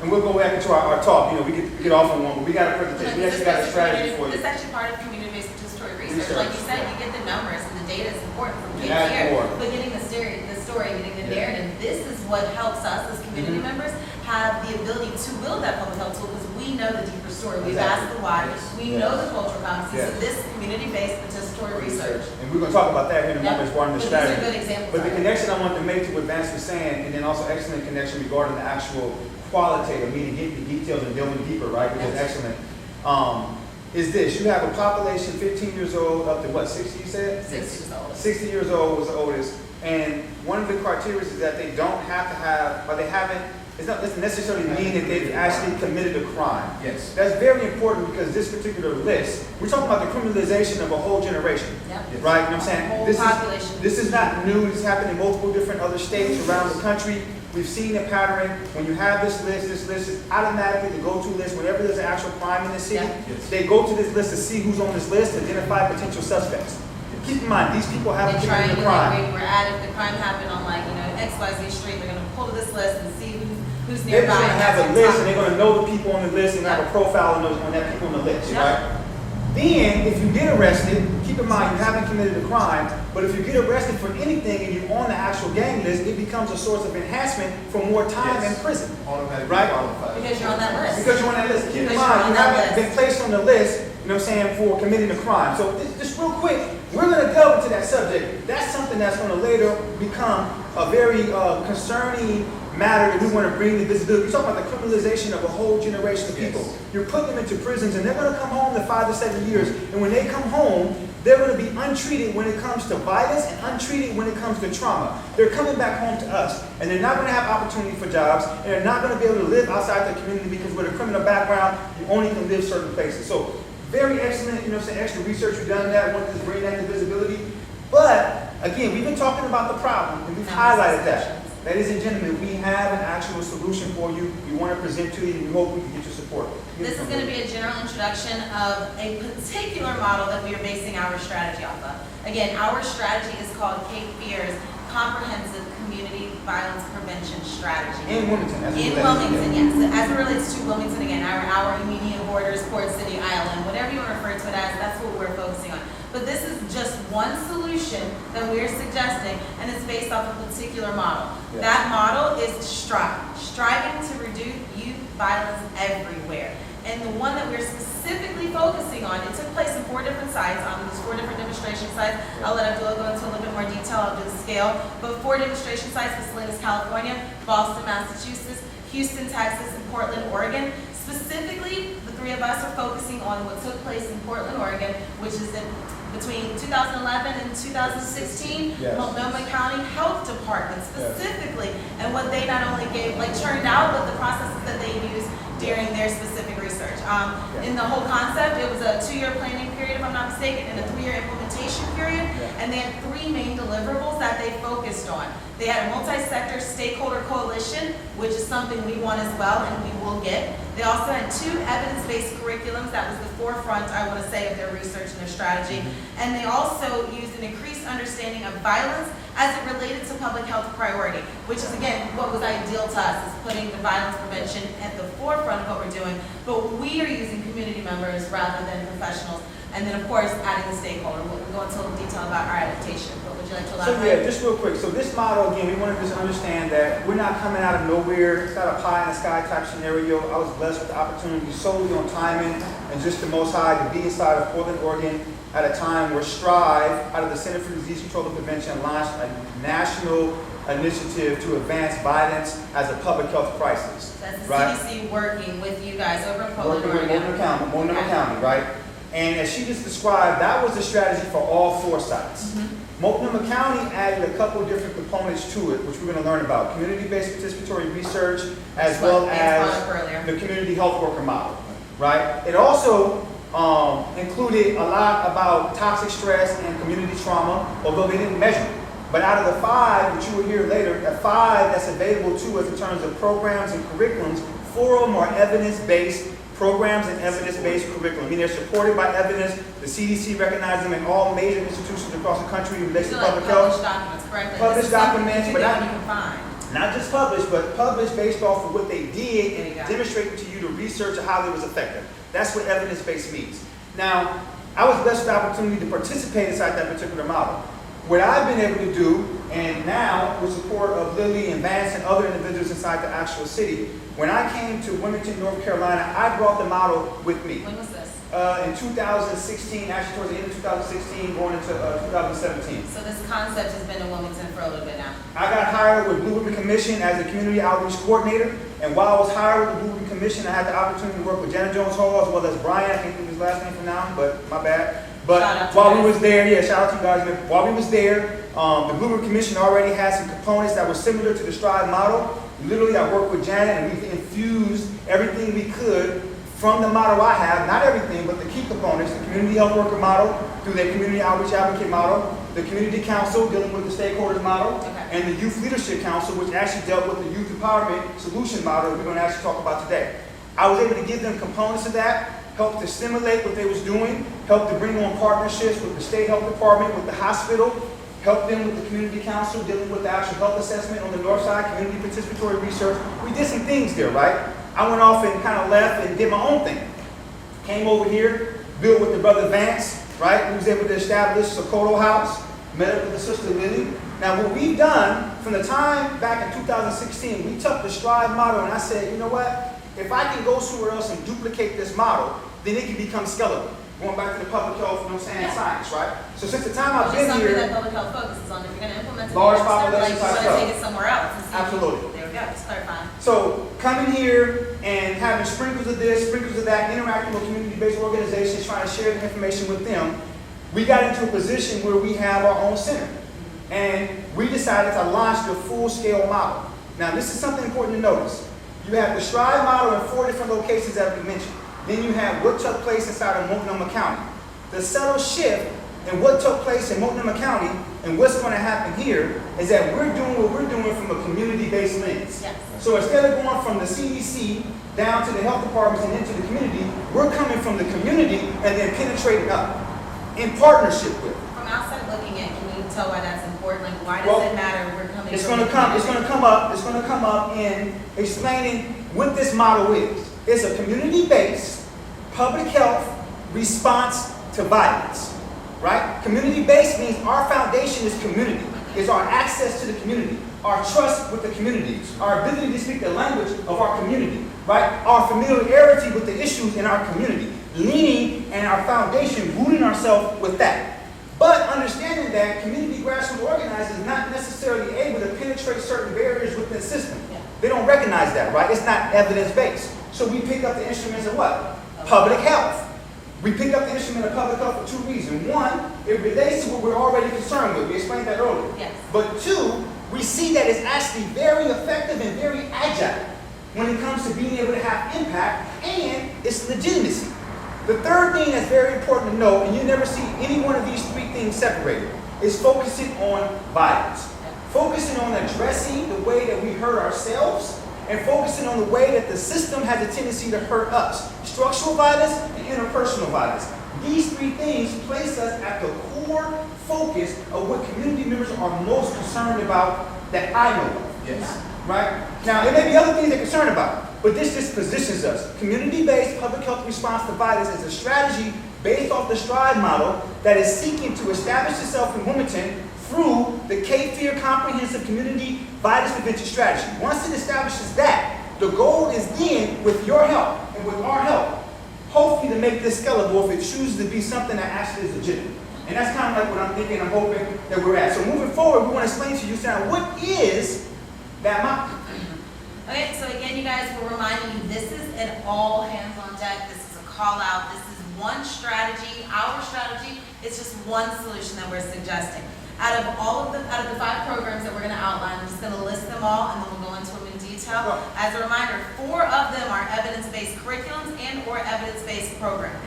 and we'll go back into our talk, you know, we get off on one, but we got a presentation, we actually got a strategy for This you. is actually part of community-based story research. Like you said, you get the numbers and the data is important from And getting add here. more. But getting the story, getting the narrative, this is what helps us as community members have the ability to build that public health tool because we know the deeper story. We've asked the why, we know the cultural competencies. So this community-based participatory research. And we're going to talk about that here in a moment as part of the But these are strategy. good examples. But the connection I wanted to make to what Vance was saying, and then also excellent connection regarding the actual qualitative, meaning getting the details and delving deeper, right, which is excellent, is this. You have a population 15 years old up to what, 60 you said? 60 is the oldest. 60 years old was the oldest. And one of the criteria is that they don't have to have, or they haven't, it doesn't necessarily mean that they've actually committed a crime. Yes. That's very important because this particular list, we're talking about the criminalization of a whole generation. Yep. Right? You know what I'm saying? Whole This population. this is not new. This happened in multiple different other states around the country. We've seen a pattern. When you have this list is automatically the go-to list. Whenever there's an actual crime in the city, Yeah. Yes. they go to this list to see who's on this list, identify potential suspects. Keep in mind, these people haven't They committed a crime. we're at if the crime happened on like, XYZ street, they're gonna pull to this list and see who's They're nearby. just going to have a and list, talk. and they're going to know the people on the list, and have a profile on that people on the list, Yeah. right? Then, if you get arrested, keep in mind you haven't committed a crime, but if you get arrested for anything and you're on the actual gang list, it becomes a source of enhancement for more time in prison. Automatically Right? qualified. Because you're on that list. Because you're on that list. Keep in Because mind, you're on you that haven't list. been placed on the list, you know what I'm saying, for committing a crime. So just real quick, we're going to delve into that subject. That's something that's going to later become a very concerning matter that we want to bring to visibility. We're talking about the criminalization of a whole generation of people. Yes. You're putting them into prisons, and they're going to come home to 5 to 7 years. And when they come home, they're going to be untreated when it comes to violence and untreated when it comes to trauma. They're coming back home to us, and they're not going to have opportunity for jobs, and they're not going to be able to live outside the community because with a criminal background, you only can live certain places. So very excellent, extra research. We've done that. Wanted to bring that to visibility. But again, we've been talking about the problem, and we've highlighted that. Ladies and gentlemen, we have an actual solution for you. We want to present to you, and we hope we can get your support. This is going to be a general introduction of a particular model that we are basing our strategy off of. Again, our strategy is called Cape Fear's Comprehensive Community Violence Prevention Strategy. In Wilmington, as In Wilmington, yes. As it relates to Wilmington, again, our immediate borders, Port City, Island, whatever you want to refer to it as, that's what we're focusing on. But this is just one solution that we're suggesting, and it's based off a particular model. Yeah. That model is striving to reduce youth violence everywhere. And the one that we're specifically focusing on, it took place in 4 different sites, there's 4 different demonstration sites. I'll let Abdul go into a little bit more detail, I'll do the scale. But 4 demonstration sites, Salinas, California, Boston, Massachusetts, Houston, Texas, and Portland, Oregon. Specifically, the 3 of us are focusing on what took place in Portland, Oregon, which is between 2011 and 2016, Yes. Multnomah County Health Department specifically, and what they not only gave, like churned out, but the processes that they used during their specific research. In the whole concept, it was a 2-year planning period, if I'm not mistaken, and a 3-year implementation period, and they had 3 main deliverables that they focused on. They had a multi-sector stakeholder coalition, which is something we want as well, and we will get. They also had 2 evidence-based curriculums. That was the forefront, I want to say, of their research and their strategy. And they also used an increased understanding of violence as it related to public health priority, which is, again, what was ideal to us, is putting the violence prevention at the forefront of what we're doing. But we are using community members rather than professionals. And then, of course, adding the stakeholder. We'll go into a little detail about our adaptation, but would you like to So elaborate? yeah, just real quick. So this model, again, we wanted to just understand that we're not coming out of nowhere. It's not a pie in the sky type scenario. I was blessed with the opportunity solely on timing and just the Most High to be inside of Portland, Oregon at a time where Strive, out of the Center for Disease Control and Prevention, launched a national initiative to advance violence as a public health crisis. That's the right? CDC working with you guys over in Portland, Working with Oregon. Multnomah County, right? And as she just described, that was the strategy for all 4 sites. Multnomah County added a couple of different components to it, which we're going to learn about. Community-based participatory research, as well as the community health worker model, right? It also included a lot about toxic stress and community trauma, although they didn't measure it. But out of the 5, which you will hear later, the 5 that's available to us in terms of programs and curriculums, 4 of them are evidence-based programs and evidence-based curriculum. I mean, they're supported by evidence. The CDC recognizes them in all major institutions across the country in relation to public health. Published documents, correct? Published documents, but not you can find. Not just published, but published based off of what they did and go. demonstrating to you the research of how they was effective. That's what evidence-based means. Now, I was blessed with the opportunity to participate inside that particular model. What I've been able to do, and now with support of Lily and Vance and other individuals inside the actual city, when I came to Wilmington, North Carolina, I brought the model with me. When was this? In 2016, actually towards the end of 2016, going into 2017. So this concept has been in Wilmington for a little bit now. I got hired with Blue Ribbon Commission as a community outreach coordinator, and while I was hired with the Blue Ribbon Commission, I had the opportunity to work with Janet Jones Hall as well as Brian. I can't think of his last name for now, but my bad. But while we was there, yeah, shout out to you guys. While we was there, the Blue Ribbon Commission already had some components that were similar to the Strive model. Literally, I worked with Janet, and we infused everything we could from the model I have, not everything, but the key components, the community health worker model, through their community outreach advocate model, the community council dealing with the stakeholders model, and the youth leadership council, which actually dealt with the youth empowerment solution model that we're going to actually talk about today. I was able to give them components of that, help to stimulate what they was doing, help to bring on partnerships with the state health department, with the hospital, help them with the community council, dealing with the actual health assessment on the north side, community participatory research. We did some things there, right? I went off and kind of left and did my own thing. Came over here, built with the brother Vance, right? We was able to establish Sokoto House, met up with the sister Lily. Now what we've done from the time back in 2016, we took the Strive model and I said, you know what? If I can go somewhere else and duplicate this model, then it can become scalable. Going back to the public health, you know what I'm saying, science, right? So since the time I've been here, that public health focuses on. If you're going to implement it, large you population want to type take it somewhere else. And see Absolutely. There we go. Just clarifying. So coming here and having sprinkles of this, sprinkles of that, interacting with community-based organizations, trying to share the information with them, we got into a position where we have our own center. And we decided to launch the full-scale model. Now this is something important to notice. You have the Strive model in 4 different locations that we mentioned. Then you have what took place inside of Multnomah County. The subtle shift in what took place in Multnomah County and what's going to happen here is that we're doing what we're doing from a community-based lens. Yes. So instead of going from the CDC down to the health departments and into the community, we're coming from the community and then penetrating up in partnership with. From outside looking in, can you tell why that's important? Like, why does it matter we're coming It's from going to come up in explaining what this model is. It's a community-based public health response to violence, right? Community-based means our foundation is community. It's our access to the community, our trust with the community, our ability to speak the language of our community, right? Our familiarity with the issues in our community, leaning and our foundation, rooting ourselves with that. But understanding that community grassroots organizers is not necessarily able to penetrate certain barriers within the system. They don't recognize that, right? It's not evidence-based. So we pick up the instruments of what? Public health. We picked up the instrument of public health for two reasons. One, it relates to what we're already concerned with. We explained that earlier. Yes. But two, we see that it's actually very effective and very agile when it comes to being able to have impact and its legitimacy. The third thing that's very important to know, and you never see any one of these three things separated, is focusing on violence. Focusing on addressing the way that we hurt ourselves and focusing on the way that the system has a tendency to hurt us. Structural violence and interpersonal violence. These three things place us at the core focus of what community members are most concerned about that I know of. Yes. Right? Now, there may be other things they're concerned about, but this just positions us. Community-based public health response to violence is a strategy based off the STRIDE model that is seeking to establish itself in Wilmington through the CAFEAR Comprehensive Community Violence Prevention Strategy. Once it establishes that, the goal is then, with your help and with our help, hopefully to make this scalable if it chooses to be something that actually is legitimate. And that's kind of like what I'm thinking, I'm hoping that we're at. So moving forward, we want to explain to you, Sam, what is that model? Okay, so again, you guys, we're reminding you, this is an all hands on deck. This is a call out. This is one strategy. Our strategy is just one solution that we're suggesting. Out of the 5 programs that we're going to outline, I'm just going to list them all and then we'll go into them in detail. As a reminder, 4 of them are evidence-based curriculums and or evidence-based programming.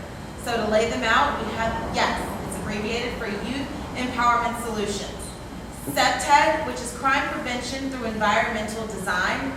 So to lay them out, we have, yes, it's abbreviated for Youth Empowerment Solutions. CEPTED, which is Crime Prevention Through Environmental Design.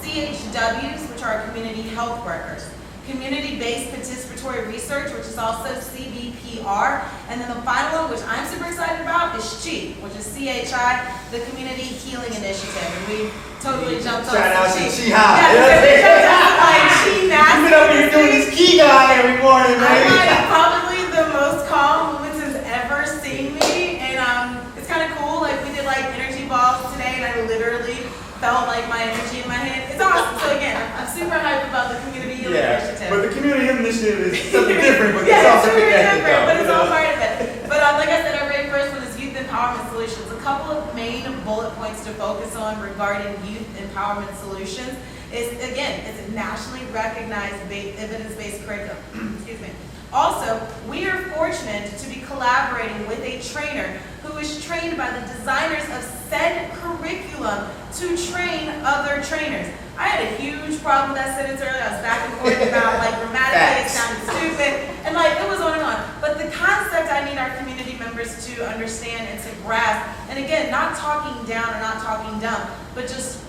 CHWs, which are community health workers. Community-based participatory research, which is also CBPR. And then the final one, which I'm super excited about, is CHI, which is CHI, the Community Healing Initiative. And we totally jumped on Shout out to CHI. Chi. Yeah, we jumped on like CHI math. You've been over here doing this key guy every morning, I'm man. like probably the most calm Wilmington's ever seen me. And it's kind of cool. Like we did like energy balls today and I literally felt like my energy in my hand. It's awesome. So again, I'm super hyped about the Community Healing Initiative. But the community healing initiative is something different, but Yeah, it's also it's really connected, different, but though. it's all part of it. But like I said, our very first one is Youth Empowerment Solutions. A couple of main bullet points to focus on regarding Youth Empowerment Solutions is, again, it's a nationally recognized evidence-based curriculum. Excuse me. Also, we are fortunate to be collaborating with a trainer who is trained by the designers of said curriculum to train other trainers. I had a huge problem with that sentence earlier. I was back and forth about like grammatically it sounded stupid, and like it was on and on. But the concept I need our community members to understand and to grasp, and again, not talking down or not talking dumb, but just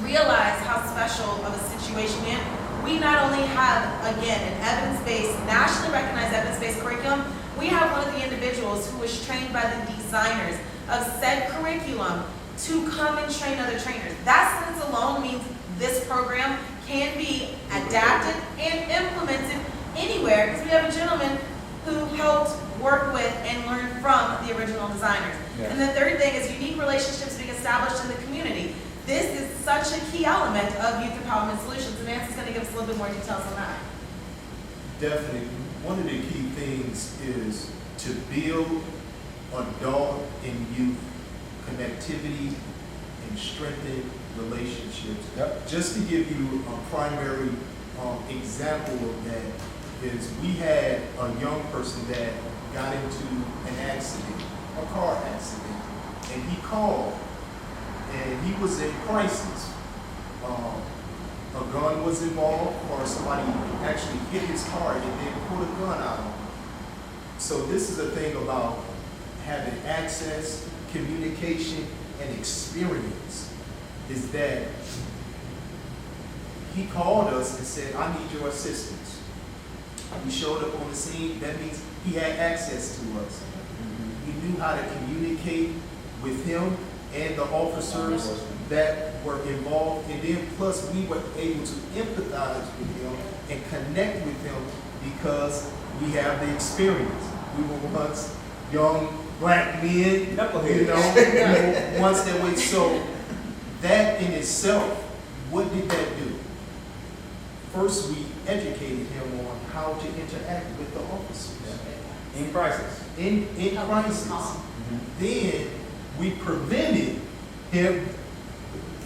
realize how special of a situation we're in. We not only have, again, an evidence-based, nationally recognized evidence-based curriculum, we have one of the individuals who was trained by the designers of said curriculum to come and train other trainers. That sentence alone means this program can be adapted and implemented anywhere because we have a gentleman who helped work with and learn from the original designers. Yeah. And the third thing is unique relationships being established in the community. This is such a key element of Youth Empowerment Solutions. And Vance is going to give us a little bit more details on that. Definitely. One of the key things is to build adult and youth connectivity and strengthen relationships. Yep. Just to give you a primary example of that is we had a young person that got into an accident, a car accident, and he called and he was in crisis. A gun was involved, or somebody actually hit his car and then pulled a gun out on him. So this is a thing about having access, communication, and experience, is that he called us and said, I need your assistance. We showed up on the scene. That means he had access to us. We knew how to communicate with him and the officers that were involved, and then plus we were able to empathize with him and connect with him because we have the experience. We were once young black men, you know, once that way. So that in itself, what did that do? First, we educated him on how to interact with the officers. In crisis. In crisis. Then we prevented him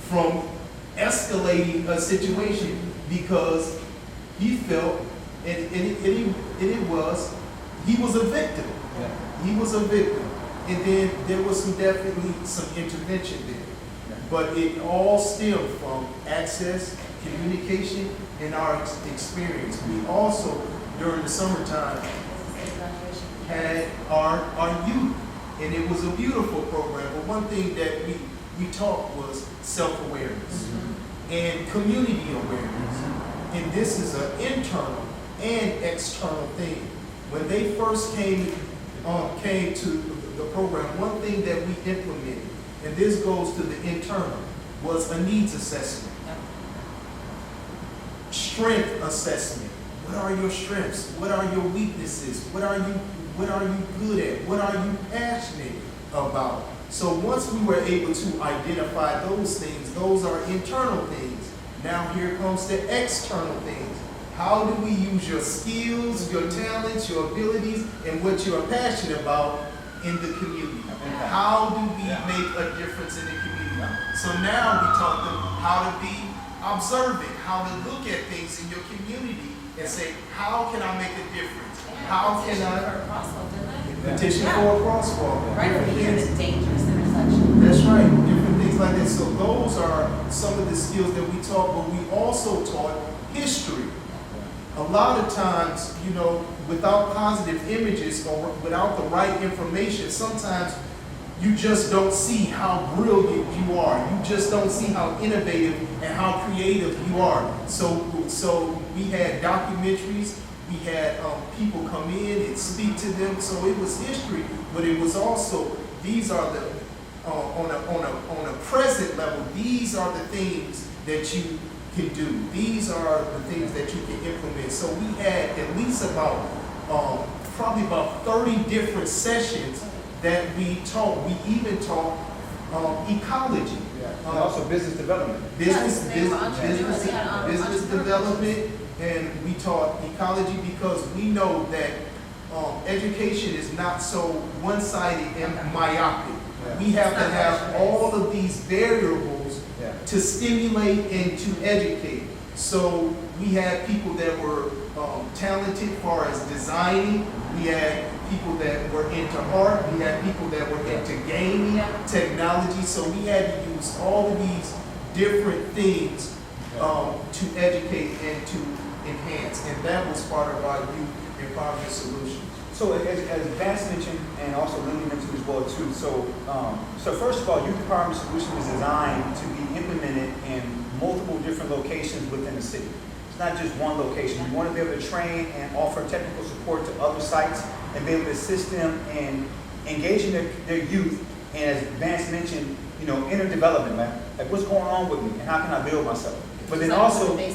from escalating a situation because he felt he was a victim. He was a victim. And then there was definitely some intervention there. But it all stemmed from access, communication, and our experience. We also, during the summertime, had our youth. And it was a beautiful program. But one thing that we taught was self-awareness and community awareness. And this is an internal and external thing. When they first came to the program, one thing that we implemented, and this goes to the internal, was a needs assessment. Strength assessment. What are your strengths? What are your weaknesses? What are you good at? What are you passionate about? So once we were able to identify those things, those are internal things. Now here comes the external things. How do we use your skills, your talents, your abilities, and what you are passionate about in the community? How do we make a difference in the community? So now we taught them how to be observant, how to look at things in your community and say, how can I make a difference? How can I petition for a crosswalk? Right over here, the dangerous intersection. That's right, different things like that. So those are some of the skills that we taught, but we also taught history. A lot of times, you know, without positive images or without the right information, sometimes you just don't see how brilliant you are. You just don't see how innovative and how creative you are. So we had documentaries, we had people come in and speak to them. So it was history, but it was also, these are the, on a present level, these are the things that you can do. These are the things that you can implement. So we had at least about, probably about 30 different sessions that we taught. We even taught ecology. And also business development. Business development, and we taught ecology because we know that education is not so one-sided and myopic. We have to have all of these variables to stimulate and to educate. So we had people that were talented as far as designing. We had people that were into art. We had people that were into gaming, technology. So we had to use all of these different things to educate and to enhance. And that was part of our youth empowerment solutions. So as Vance mentioned, and also Lily mentioned as well too, so first of all, Youth Empowerment Solution is designed to be implemented in multiple different locations within the city. It's not just one location. We want to be able to train and offer technical support to other sites and be able to assist them in engaging their youth, and as Vance mentioned, you know, inner development, man. Like what's going on with me and how can I build myself? But then also, the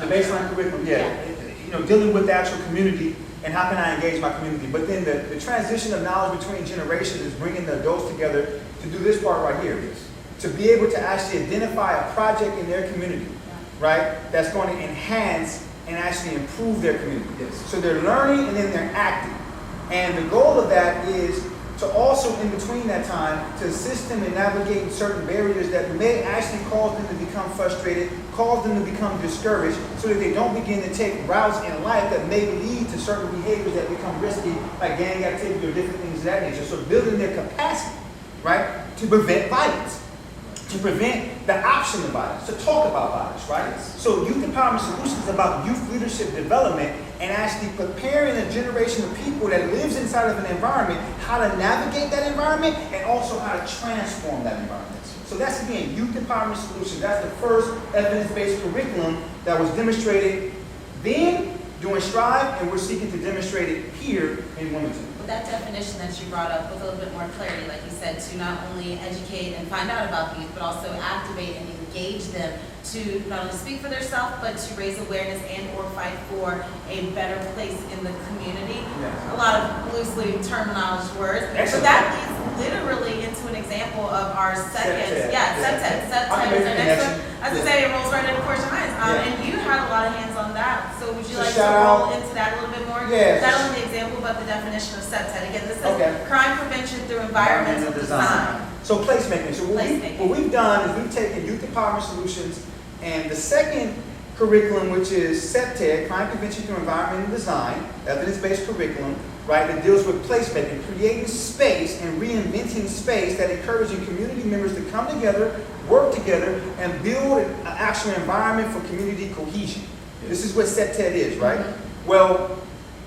baseline curriculum, you know, dealing with the actual community and how can I engage my community. But then the transition of knowledge between generations is bringing the adults together to do this part right here. To be able to actually identify a project in their community, right, that's going to enhance and actually improve their community. So they're learning and then they're acting. And the goal of that is to also, in between that time, to assist them in navigating certain barriers that may actually cause them to become frustrated, cause them to become discouraged, so that they don't begin to take routes in life that may lead to certain behaviors that become risky, like gang activity or different things of that nature. So building their capacity, right, to prevent violence, to prevent the option of violence, to talk about violence, right? So Youth Empowerment Solutions is about youth leadership development and actually preparing a generation of people that lives inside of an environment, how to navigate that environment and also how to transform that environment. So that's, again, Youth Empowerment Solutions. That's the first evidence-based curriculum that was demonstrated then during Strive, and we're seeking to demonstrate it here in Wilmington. With that definition that you brought up with a little bit more clarity, like you said, to not only educate and find out about the youth, but also activate and engage them to not only speak for themselves, but to raise awareness and or fight for a better place in the community. Yes. A lot of loosely terminology words. Excellent. But that leads literally into an example of our second, Septet. Septet is our next one. As I say, it rolls right into Course of Minds. And you had a lot of hands on that. So would you So like to shout roll out. into that a little bit more? Yes. Not only the example, but the definition of Septet. Again, this is Okay. crime prevention through environmental design. So placemaking. So what Placemaking. we've done is we've taken Youth Empowerment Solutions, and the second curriculum, which is CEPTED, Crime Prevention Through Environment and Design, evidence-based curriculum, right, that deals with placemaking, creating space and reinventing space that encouraging community members to come together, work together, and build an actual environment for community cohesion. This is what CEPTED is, right? Well,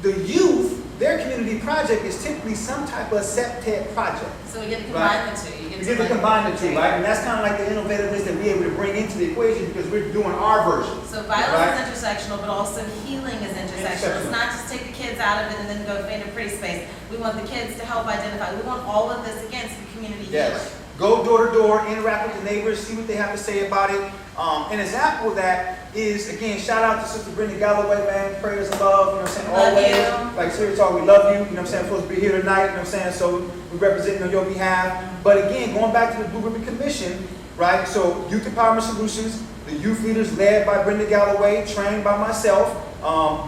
the youth, their community project is typically some type of CEPTED project. So we get to combine the two. You We get to combine the two, right? And that's kind of like the innovativeness that we're able to bring into the equation because we're doing our version. So violence is intersectional, but also healing is intersectional. It's not just take the kids out of it and then go find a pretty space. We want the kids to help identify. We want all of this, again, to be community healing. Yes. Go door to door, interact with the neighbors, see what they have to say about it. An example of that is, again, shout out to Sister Brenda Galloway, man, prayers and love, you know what I'm saying, Love always. you. Like, serious talk, we love you, you know what I'm saying, supposed to be here tonight, you know what I'm saying, so we representing on your behalf. But again, going back to the Blue Ribbon Commission, right, so Youth Empowerment Solutions, the youth leaders led by Brenda Galloway, trained by myself,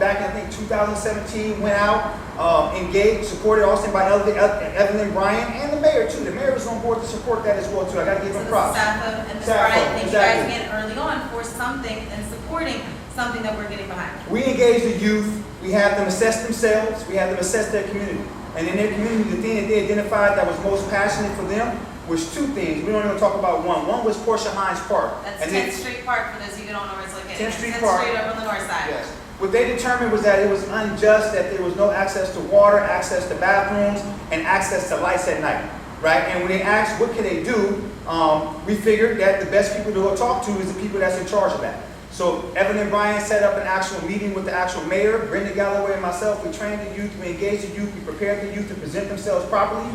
back in, I think, 2017, went out, engaged, supported also by Evelyn Bryant, and the mayor, too. The mayor was on board to support that as well, too. I got to give him props. And Ms. Staff Bryant, folk, thank you guys again early on for something and supporting something that we're getting behind. We engage the youth, we have them assess themselves, we have them assess their community. And in their community, the thing that they identified that was most passionate for them was two things. We don't even talk about one. One was Portia Hines Park. That's And 10th Street Park, for those of you who don't know where it's located. 10th Street 10th Park. Street over on the north side. Yes. What they determined was that it was unjust that there was no access to water, access to bathrooms, and access to lights at night, right? And when they asked what can they do, we figured that the best people to go talk to is the people that's in charge of that. So Evelyn Bryant set up an actual meeting with the actual mayor, Brenda Galloway and myself. We trained the youth, we engaged the youth, we prepared the youth to present themselves properly.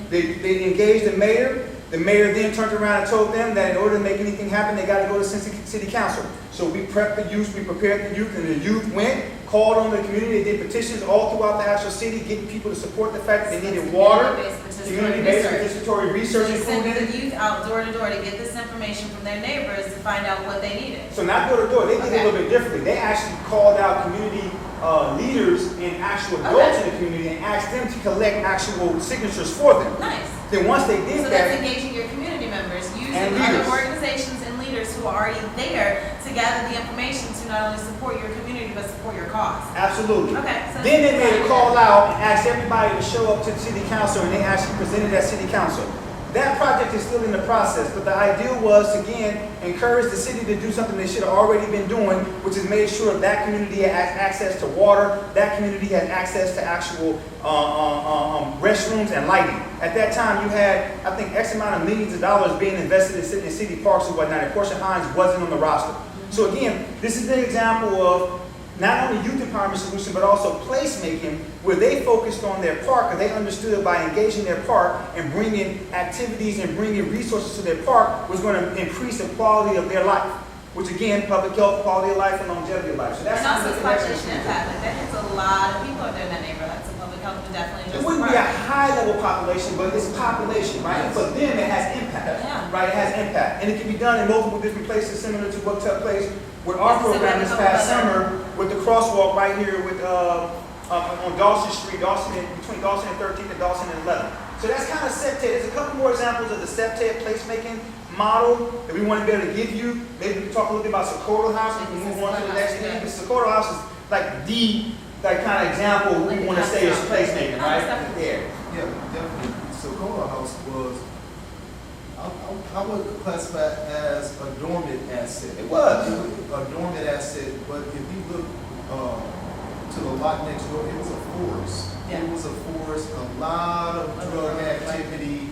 They engaged the mayor. The mayor then turned around and told them that in order to make anything happen, they got to go to city council. So we prepped the youth, we prepared the youth, and the youth went, called on the community. They did petitions all throughout the actual city, getting people to support the fact that they needed water, community-based participatory research We sent included. the youth out door to door to get this information from their neighbors to find out what they needed. So not door to door, they did it a Okay. little bit differently. They actually called out community leaders and actual adults in the community and asked them to collect actual signatures for them. Nice. Then once they did So that, that's engaging your community members, using And other leaders. organizations and leaders who are already there to gather the information to not only support your community, but support your cause. absolutely. Okay. So Then they made a call out and asked everybody to show up to the city council, and they actually presented at city council. That project is still in the process, but the idea was to, again, encourage the city to do something they should have already been doing, which is made sure that community has access to water, that community has access to actual restrooms and lighting. At that time, you had, I think, X amount of millions of dollars being invested in city parks and whatnot, and Portia Hines wasn't on the roster. So again, this is the example of not only youth empowerment solution, but also placemaking, where they focused on their park, because they understood by engaging their park and bringing activities and bringing resources to their park was going to increase the quality of their life, which again, public health, quality of life, and longevity of life. So that's And also kind of it's the connection. population impact, like that hits a lot of people out there in that neighborhood, so public health would definitely It just. wouldn't be a high level population, but it's population, right? For them, it has impact, Yeah. right? It has impact. And it can be done in multiple different places, similar to what took place with our This is program a this couple past other- summer with the crosswalk right here with, on Dawson Street, between Dawson and 13th and Dawson and 11th. So that's kind of CEPTED. There's a couple more examples of the CEPTED placemaking model that we want to be able to give you. Maybe we can talk a little bit about Socorro House and we can move on to the next thing. Because Socorro House is like the kind of example we want to say is placemaking, right? Yeah. Yeah, definitely. So Socorro House was, I would classify it as a dormant asset. It was. A dormant asset, but if you look to the lot next door, it was a forest. Yeah. It was a forest, a lot of drug activity,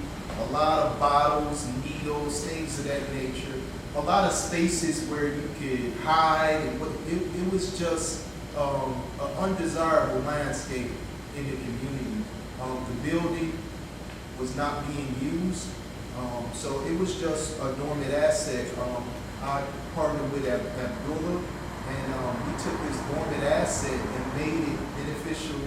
a lot of bottles, needles, things of that nature. A lot of spaces where you could hide. And it was just an undesirable landscape in the community. The building was not being used. So it was just a dormant asset. I partnered with Abdullah, and we took this dormant asset and made it beneficial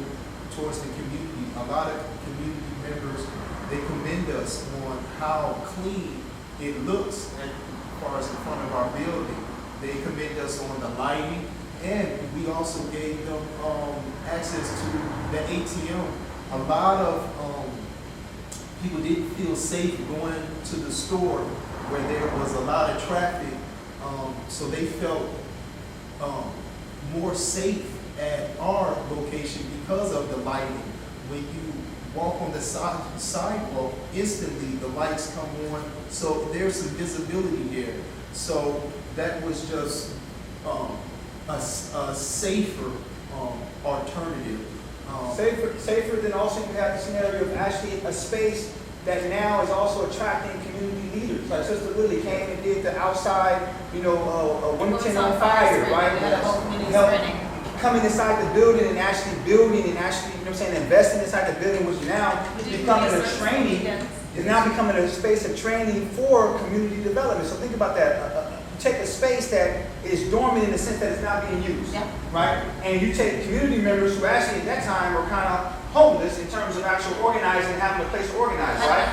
towards the community. A lot of community members, they commend us on how clean it looks as far as the front of our building. They commend us on the lighting, and we also gave them access to the ATM. A lot of people didn't feel safe going to the store where there was a lot of traffic, so they felt more safe at our location because of the lighting. When you walk on the sidewalk, instantly the lights come on, so there's some visibility there. So that was just a safer alternative. Safer than also you have the scenario of actually a space that now is also attracting community leaders. Like Sister Lily came and did the outside, Wilmington on Fire, right? Coming inside the building and actually investing inside the building, which now is becoming a training, is now becoming a space of training for community development. So think about that. You take a space that is dormant in the sense that it's not being used, right? And you take community members who actually at that time were kind of homeless in terms of actual organizing, having a place to organize, right?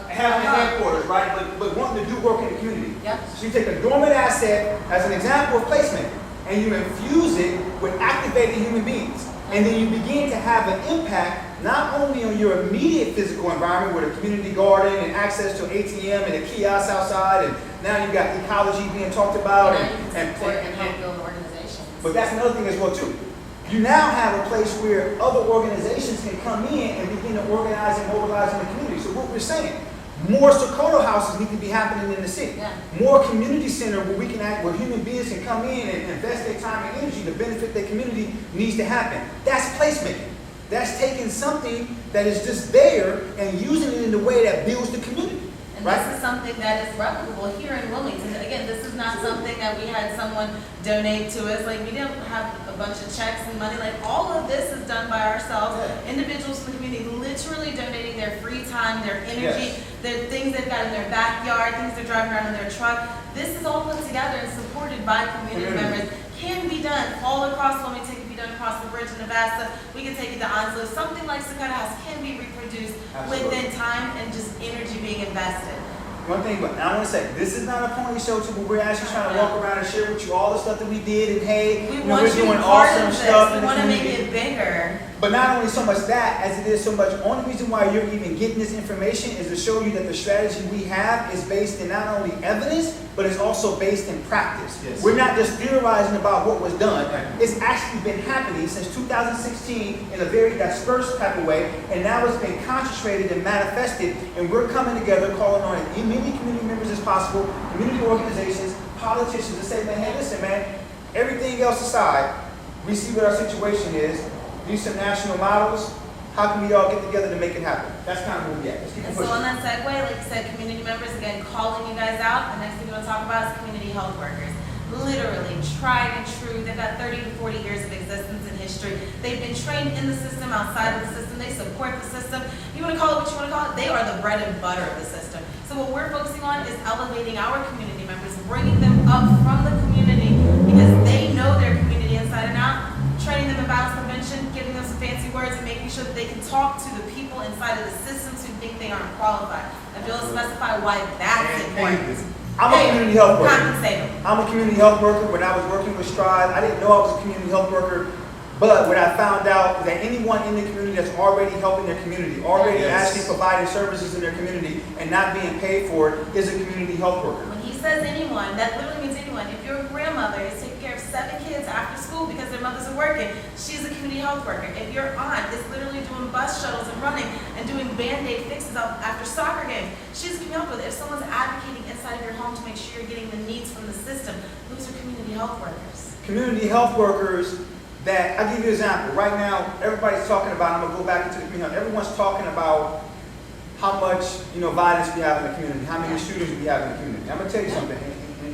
Having a headquarters, right? But wanting to do work in the community. So you take a dormant asset as an example of placement, and you infuse it with activated human beings. And then you begin to have an impact not only on your immediate physical environment with a community garden and access to an ATM and a kiosk outside, and now you've got ecology being talked about and help build organizations. But that's another thing as well too. You now have a place where other organizations can come in and begin to organize and mobilize in the community. So what we're saying, more Sokoto houses need to be happening in the city. More community center where we can act, where human beings can come in and invest their time and energy to benefit their community needs to happen. That's placemaking. That's taking something that is just there and using it in the way that builds the community. And this is something that is replicable here in Wilmington. Again, this is not something that we had someone donate to us. Like, we don't have a bunch of checks and money. Like, all of this is done by ourselves. Individuals in the community literally donating their free time, their energy, the things they've got in their backyard, things they're driving around in their truck. This is all put together and supported by community members. Can be done all across Wilmington, can be done across the bridge in Nebraska. We can take it to Onslow. Something like Sokoto House can be reproduced within time and just energy being invested. One thing, but I want to say, this is not a pony show too, but we're actually trying to walk around and share with you all the stuff that we did, and hey, we're doing awesome stuff. We want to make it bigger. But not only so much that, as it is so much, only reason why you're even getting this information is to show you that the strategy we have is based in not only evidence, but it's also based in practice. We're not just theorizing about what was done. It's actually been happening since 2016 in a very dispersed type of way, and now it's been concentrated and manifested, and we're coming together calling on as many community members as possible, community organizations, politicians, to say, man, hey, listen, man, everything else aside, we see what our situation is. These are national models. How can we all get together to make it happen? That's kind of where we're at. Let's keep And pushing. so on that segue, like you said, community members, again, calling you guys out. The next thing we're going to talk about is community health workers. Literally, tried and true. They've got 30 to 40 years of existence and history. They've been trained in the system, outside of the system. They support the system. You want to call it what you want to call it? They are the bread and butter of the system. So what we're focusing on is elevating our community members, bringing them up from the community because they know their community inside and out, training them in violence prevention, giving them some fancy words, and making sure that they can talk to the people inside of the systems who think they aren't qualified. And be able to specify why that's important. I'm a community health worker. Compensate them. I'm a community health worker. When I was working with Strive, I didn't know I was a community health worker, but what I found out is that anyone in the community that's already helping their community, already actually providing services in their community and not being paid for it, is a community health worker. When he says anyone, that literally means anyone. If your grandmother is taking care of 7 kids after school because their mothers are working, she's a community health worker. If your aunt is literally doing bus shuttles and running and doing Band-Aid fixes after soccer games, she's a community health worker. If someone's advocating inside of your home to make sure you're getting the needs from the system, those are community health workers. Community health workers that, I'll give you an example. Right now, everybody's talking about, I'm going to go back into the community, everyone's talking about how much, violence we have in the community, how many shootings we have in the community. I'm going to tell you something.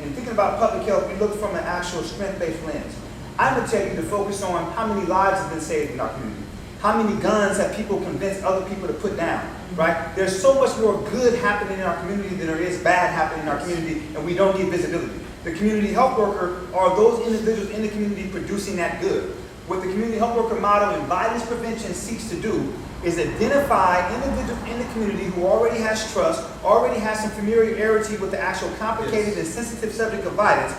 In thinking about public health, we look from an actual strength-based lens. I'm going to tell you to focus on how many lives have been saved in our community. How many guns have people convinced other people to put down, right? There's so much more good happening in our community than there is bad happening in our community, and we don't get visibility. The community health worker are those individuals in the community producing that good. What the community health worker model in violence prevention seeks to do is identify individuals in the community who already has trust, already has some familiarity with the actual complicated and sensitive subject of violence,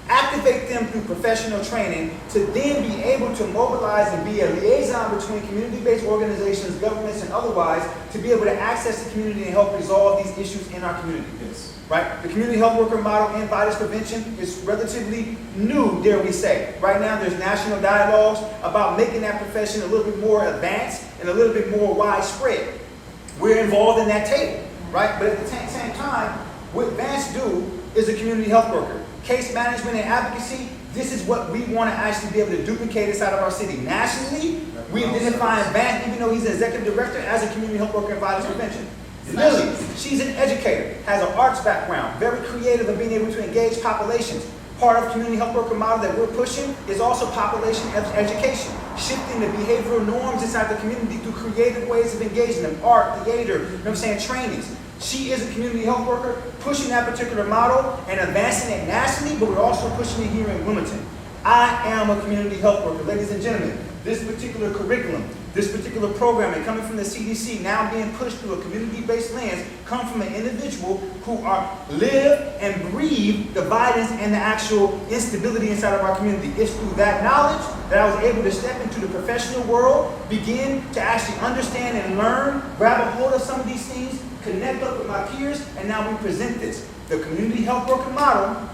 activate them through professional training to then be able to mobilize and be a liaison between community-based organizations, governments, and otherwise to be able to access the community and help resolve these issues in our community. Yes. Right? The community health worker model in violence prevention is relatively new, dare we say. Right now there's national dialogues about making that profession a little bit more advanced and a little bit more widespread. We're involved in that table, right? But at the same time, what Vance do is a community health worker. Case management and advocacy, this is what we want to actually be able to duplicate inside of our city. Nationally, we identify Vance, even though he's an executive director, as a community health worker in violence prevention. Lily, she's an educator, has an arts background, very creative in being able to engage populations. Part of the community health worker model that we're pushing is also population education, shifting the behavioral norms inside the community through creative ways of engaging them, art, theater, you know what I'm saying, trainings. She is a community health worker, pushing that particular model and advancing it nationally, but we're also pushing it here in Wilmington. I am a community health worker. Ladies and gentlemen, this particular curriculum, this particular programming coming from the CDC, now being pushed through a community-based lens, come from an individual who live and breathe the violence and the actual instability inside of our community. It's through that knowledge that I was able to step into the professional world, begin to actually understand and learn, grab a hold of some of these things, connect up with my peers, and now we present this. The community health worker model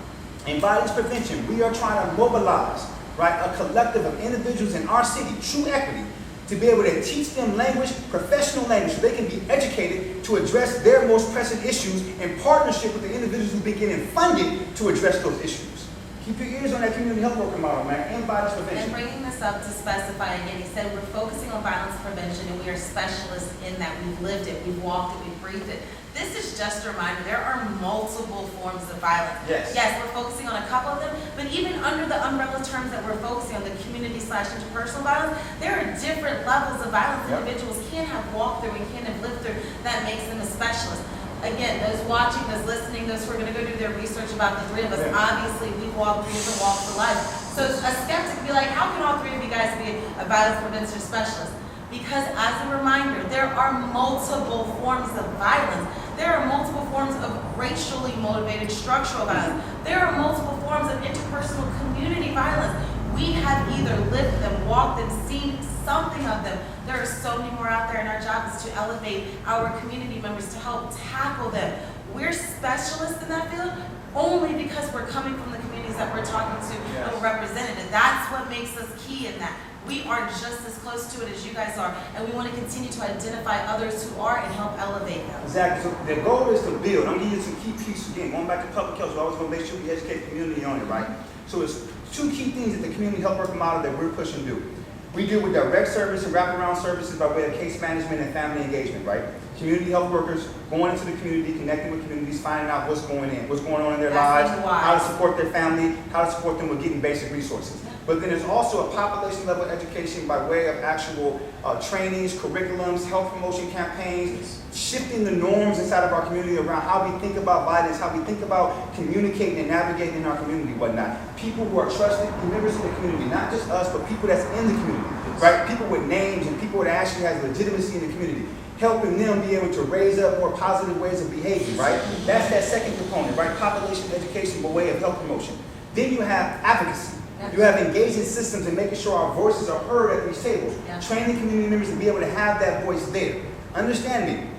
in violence prevention, we are trying to mobilize, right, a collective of individuals in our city, true equity, to be able to teach them language, professional language, so they can be educated to address their most pressing issues in partnership with the individuals who've been getting funded to address those issues. Keep your ears on that community health worker model, man, and violence prevention. And bringing this up to specify again, he said we're focusing on violence prevention and we are specialists in that. We've lived it, we've walked it, we've breathed it. This is just a reminder, there are multiple forms of violence. Yes. Yes, we're focusing on a couple of them, but even under the umbrella terms that we're focusing on, the community/interpersonal violence, there are different levels of violence individuals can have walked through and can have lived through that makes them a specialist. Again, those watching, those listening, those who are going to go do their research about the three of us, obviously we've walked through different walks of life. So a skeptic would be like, how can all three of you guys be a violence prevention specialist? Because as a reminder, there are multiple forms of violence. There are multiple forms of racially motivated structural violence. There are multiple forms of interpersonal community violence. We have either lived them, walked them, seen something of them. There are so many more out there, and our job is to elevate our community members to help tackle them. We're specialists in that field only because we're coming from the communities that we're talking to and we're represented. And that's what makes us key in that. We are just as close to it as you guys are, and we want to continue to identify others who are and help elevate them. Exactly. So the goal is to build. I'm giving you some key pieces again. Going back to public health, so I always want to make sure we educate the community on it, right? So it's two key things that the community health worker model that we're pushing to do. We deal with direct service and wraparound services by way of case management and family engagement, right? Community health workers going into the community, connecting with communities, finding out what's going on in their lives, how to support their family, how to support them with getting basic resources. But then there's also a population level education by way of actual trainings, curriculums, health promotion campaigns, shifting the norms inside of our community around how we think about violence, how we think about communicating and navigating in our community, whatnot. People who are trusted members of the community, not just us, but people that's in the community, right? People with names and people that actually have legitimacy in the community. Helping them be able to raise up more positive ways of behaving, right? That's that second component, right? Population education by way of health promotion. Then you have advocacy. You have engaging systems and making sure our voices are heard at these tables. Training community members to be able to have that voice there. Understand me,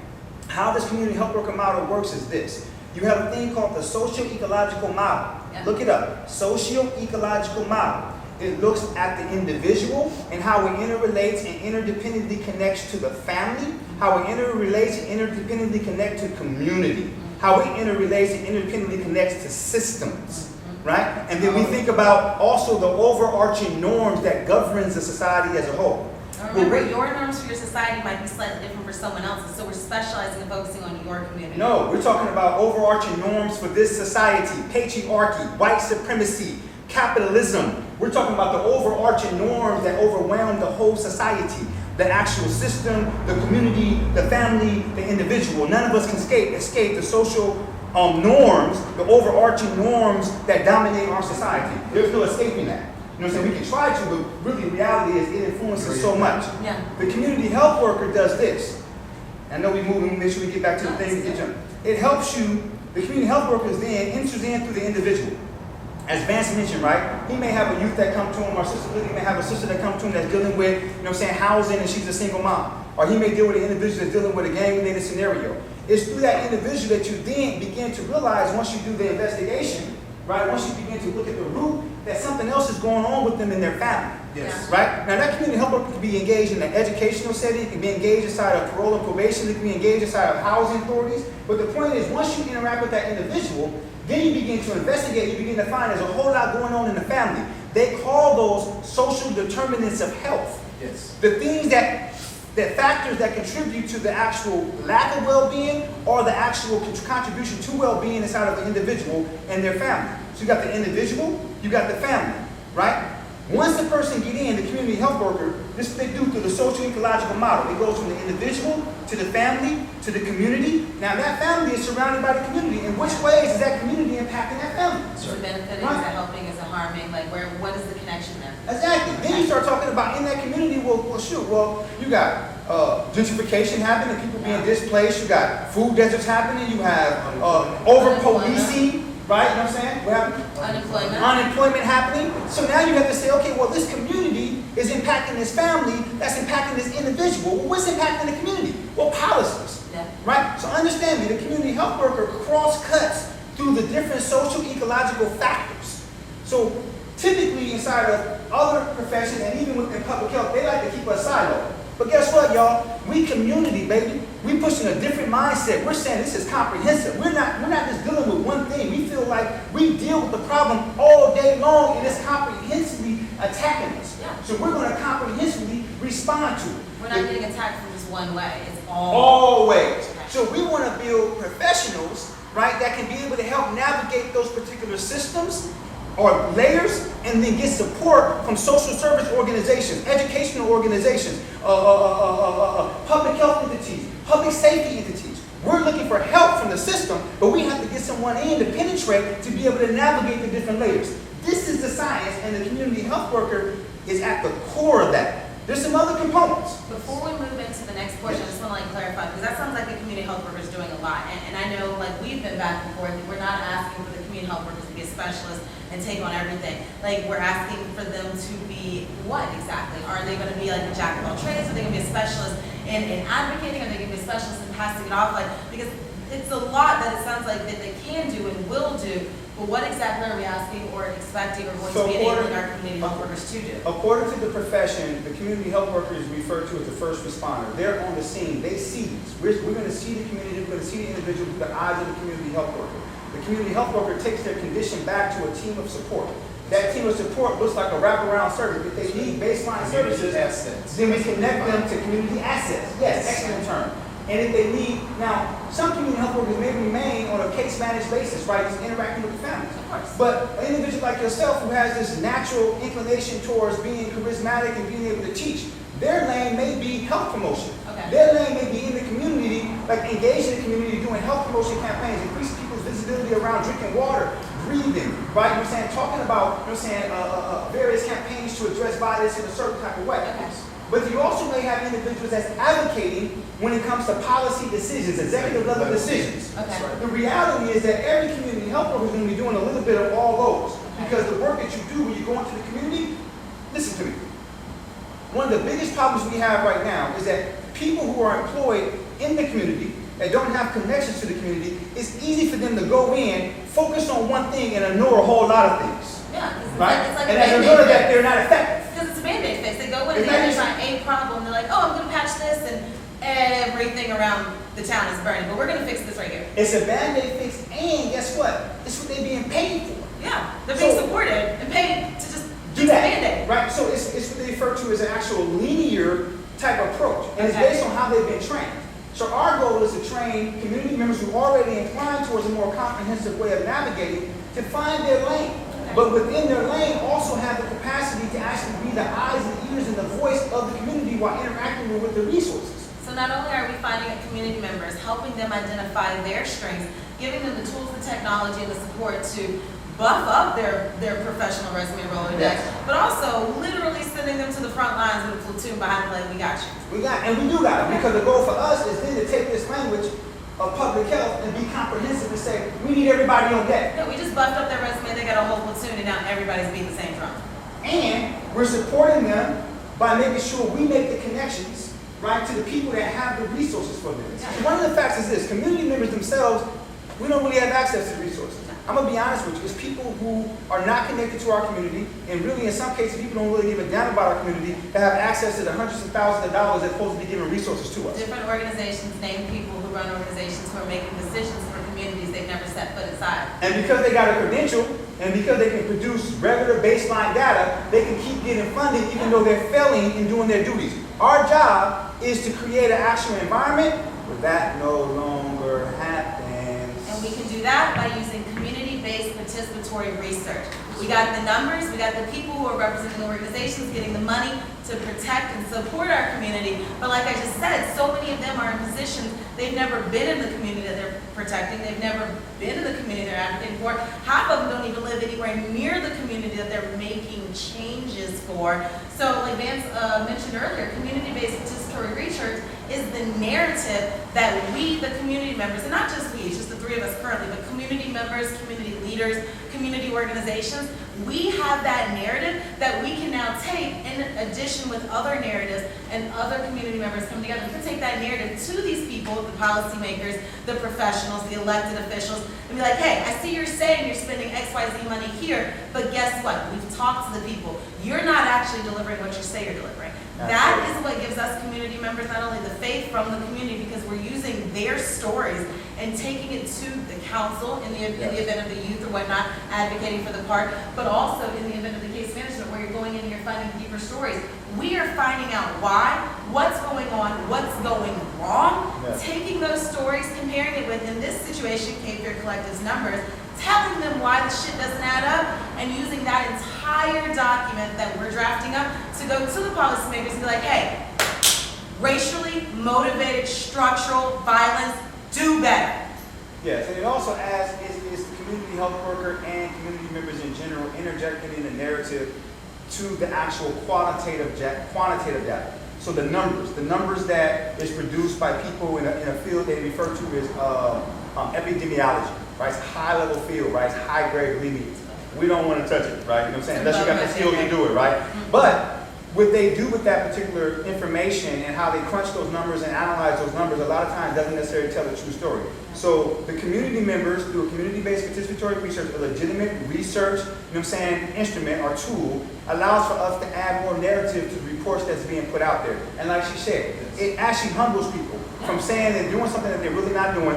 how this community health worker model works is this. You have a thing called the socio-ecological model. Look it up, socio-ecological model. It looks at the individual and how it interrelates and interdependently connects to the family, how it interrelates and interdependently connects to community, how it interrelates and interdependently connects to systems. Right? And then we think about also the overarching norms that governs the society as a whole. Remember, your norms for your society might be slightly different for someone else's, so we're specializing and focusing on your community. No, we're talking about overarching norms for this society, patriarchy, white supremacy, capitalism. We're talking about the overarching norms that overwhelm the whole society, the actual system, the community, the family, the individual. None of us can escape the social norms, the overarching norms that dominate our society. There's no escaping that. You know what I'm saying? We can try to, but really reality is it influences so much. The community health worker does this. I know we move and make sure we get back to the thing. It helps you, the community health workers then enters in through the individual. as Vance mentioned, right, he may have a youth that come to him, or Sister Lily may have a sister that come to him that's dealing with, you know what I'm saying, housing, and she's a single mom. Or he may deal with an individual that's dealing with a gang-related scenario. It's through that individual that you then begin to realize, once you do the investigation, right, once you begin to look at the root, that something else is going on with them in their family. Yes. Right? Now that community help worker can be engaged in an educational setting, it can be engaged inside of parole and probation, it can be engaged inside of housing authorities. But the point is, once you interact with that individual, then you begin to investigate, you begin to find there's a whole lot going on in the family. They call those social determinants of health. Yes. The things that factors that contribute to the actual lack of well-being or the actual contribution to well-being inside of the individual and their family. So you got the individual, you got the family, right? Once the person get in, the community health worker, this is what they do through the socio-ecological model. It goes from the individual to the family to the community. Now that family is surrounded by the community. In which ways is that community impacting that family? Is it benefiting, Right. is it helping, is it harming? Like, what is the connection there? Exactly. Then you start talking about in that community, well shoot, you got gentrification happening, people being displaced, you got food deserts happening, you have over-policing, right? You know what I'm saying? What happened? Unemployment happening. So now you have to say, okay, well, this community is impacting this family, that's impacting this individual. Well, what's impacting the community? Well, policies, right? So understand me, the community health worker cross-cuts through the different social ecological factors. So typically inside of other professions and even within public health, they like to keep us siloed. But guess what, y'all? We community, baby. We pushing a different mindset. We're saying this is comprehensive. We're not just dealing with one thing. We feel like we deal with the problem all day long and it's comprehensively attacking us. Yeah. So we're going to comprehensively respond to it. We're not getting attacked from just one way. It's all Always. So we want to build professionals, right, that can be able to help navigate those particular systems or layers, and then get support from social service organizations, educational organizations, public health entities, public safety entities. We're looking for help from the system, but we have to get someone in to penetrate to be able to navigate the different layers. This is the science, and the community health worker is at the core of that. There's some other components. Before we move into the next portion, I just want to clarify, because that sounds like the community health worker is doing a lot. And I know we've been back and forth. We're not asking for the community health workers to be a specialist and take on everything. We're asking for them to be what exactly? Are they going to be like a jack of all trades? Are they going to be a specialist in advocating? Are they going to be a specialist in passing it off? Because it's a lot that it sounds like that they can do and will do. But what exactly are we asking or expecting or going to be enabling our community health workers to do? According to the profession, the community health worker is referred to as the first responder. They're on the scene. They see these. We're going to see the community. We're going to see the individual through the eyes of the community health worker. The community health worker takes their condition back to a team of support. That team of support looks like a wraparound service. If they need baseline services, then we connect them to community assets. Yes, excellent term. And if they need, now, some community health workers may remain on a case-managed basis, right, just interacting with the families. Of course. But an individual like yourself who has this natural inclination towards being charismatic and being able to teach, their lane may be health promotion. Okay. Their lane may be in the community, like engaged in the community, doing health promotion campaigns, increasing people's visibility around drinking water, breathing, right? You know what I'm saying? Talking about, you know what I'm saying, various campaigns to address violence in a certain type of way. Okay. But you also may have individuals that's advocating when it comes to policy decisions, executive level decisions. Okay. The reality is that every community health worker is going to be doing a little bit of all those. Because the work that you do when you go into the community, listen to me. One of the biggest problems we have right now is that people who are employed in the community that don't have connections to the community, it's easy for them to go in, focus on one thing, and ignore a whole lot of things. Yeah. It's Right? like And as a result of that, they're not effective. because it's a Band-Aid fix. They go in and they identify a problem. They're like, oh, I'm going to patch this, and everything around the town is burning. But we're going to fix this right here. It's a Band-Aid fix, and guess what? It's what they're being paid for. Yeah. They're being So- supported and paid to just Do fix a that, Band-Aid. right? So it's what they refer to as an actual linear type approach, and it's Okay. based on how they've been trained. So our goal is to train community members who are already inclined towards a more comprehensive way of navigating to find their lane. But within their lane, also have the capacity to actually be the eyes and ears and the voice of the community while interacting with the resources. So not only are we finding community members, helping them identify their strengths, giving them the tools, the technology, and the support to buff up their professional resume Rolodex, Yes. but also literally sending them to the front lines with a platoon behind the plate. We got you. We do got it, because the goal for us is then to take this language of public health and be comprehensive and say, we need everybody on deck. Yeah, we just buffed up their resume, they got a whole platoon, and now everybody's beating the same drum. And we're supporting them by making sure we make the connections, right, to the people that have the resources for this. Yeah. One of the facts is this: community members themselves, we don't really have access to the resources. I'm gonna be honest with you, it's people who are not connected to our community, and really in some cases people don't really give a damn about our community, that have access to the hundreds of thousands of dollars that's supposed to be giving resources to us. Different organizations name people who run organizations who are making decisions for communities they've never set foot inside. And because they got a credential, and because they can produce regular baseline data, they can keep getting funding even though they're failing in doing their duties. Our job is to create an actual environment where that no longer happens. And we can do that by using community-based participatory research. We got the numbers, we got the people who are representing the organizations getting the money to protect and support our community. But like I just said, so many of them are in positions, they've never been in the community that they're protecting, they've never been in the community they're advocating for. Half of them don't even live anywhere near the community that they're making changes for. So like Vance mentioned earlier, community-based participatory research is the narrative that we, the community members, and not just we, it's just the three of us currently, but community members, community leaders, community organizations, we have that narrative that we can now take in addition with other narratives and other community members come together. We can take that narrative to these people, the policymakers, the professionals, the elected officials, and be like, hey, I see you're saying you're spending XYZ money here, but guess what? We've talked to the people. You're not actually delivering what you say you're delivering. That is what gives us community members not only the faith from the community, because we're using their stories and taking it to the council in the event of the youth or whatnot, advocating for the park, but also in the event of the case management where you're going in and you're finding deeper stories. We are finding out why, what's going on, what's going wrong, taking those stories, comparing it with, in this situation, Cape Fear Collective's numbers, telling them why the shit doesn't add up, and using that entire document that we're drafting up to go to the policymakers and be like, hey, racially motivated structural violence, do better. Yes, and it also adds, is the community health worker and community members in general interjecting in the narrative to the actual quantitative data. So the numbers that is produced by people in a field they refer to as epidemiology, right? It's high-level field, right? It's high-grade, believe me. We don't want to touch it, right? You know what I'm saying? Unless you got the skills to do it, right? But what they do with that particular information and how they crunch those numbers and analyze those numbers a lot of times doesn't necessarily tell the true story. So the community members, through a community-based participatory research, a legitimate research, you know what I'm saying, instrument or tool, allows for us to add more narrative to the reports that's being put out there. And like she said, it actually humbles people from saying they're doing something that they're really not doing,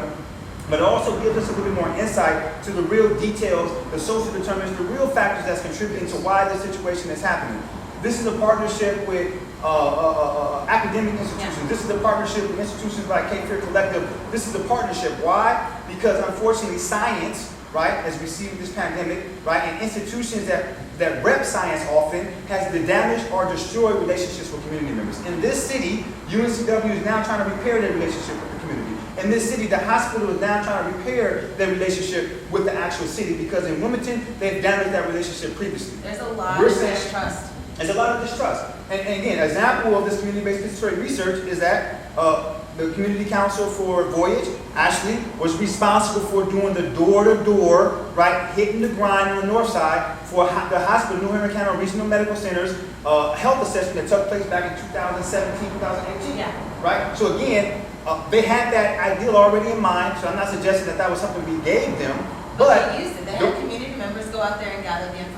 but it also gives us a little bit more insight to the real details, the social determinants, the real factors that's contributing to why this situation is happening. This is a partnership with academic institutions. This is a partnership with institutions like Cape Fear Collective. This is a partnership. Why? Because unfortunately science, right, as we see with this pandemic, right, and institutions that rep science often has the damaged or destroyed relationships with community members. In this city, UNCW is now trying to repair their relationship with the community. In this city, the hospital is now trying to repair their relationship with the actual city, because in Wilmington, they've damaged that relationship previously. There's a lot of distrust. There's a lot of distrust. And again, an example of this community-based participatory research is that the Community Council for Voyage, Ashley, was responsible for doing the door-to-door, right, hitting the grind on the north side for the hospital, New Henry County Regional Medical Center's health assessment that took place back in 2017, 2018. Yeah. Right? So again, they had that ideal already in mind, so I'm not suggesting that that was something we gave them, but they used it. They had community members go out there and gather the information.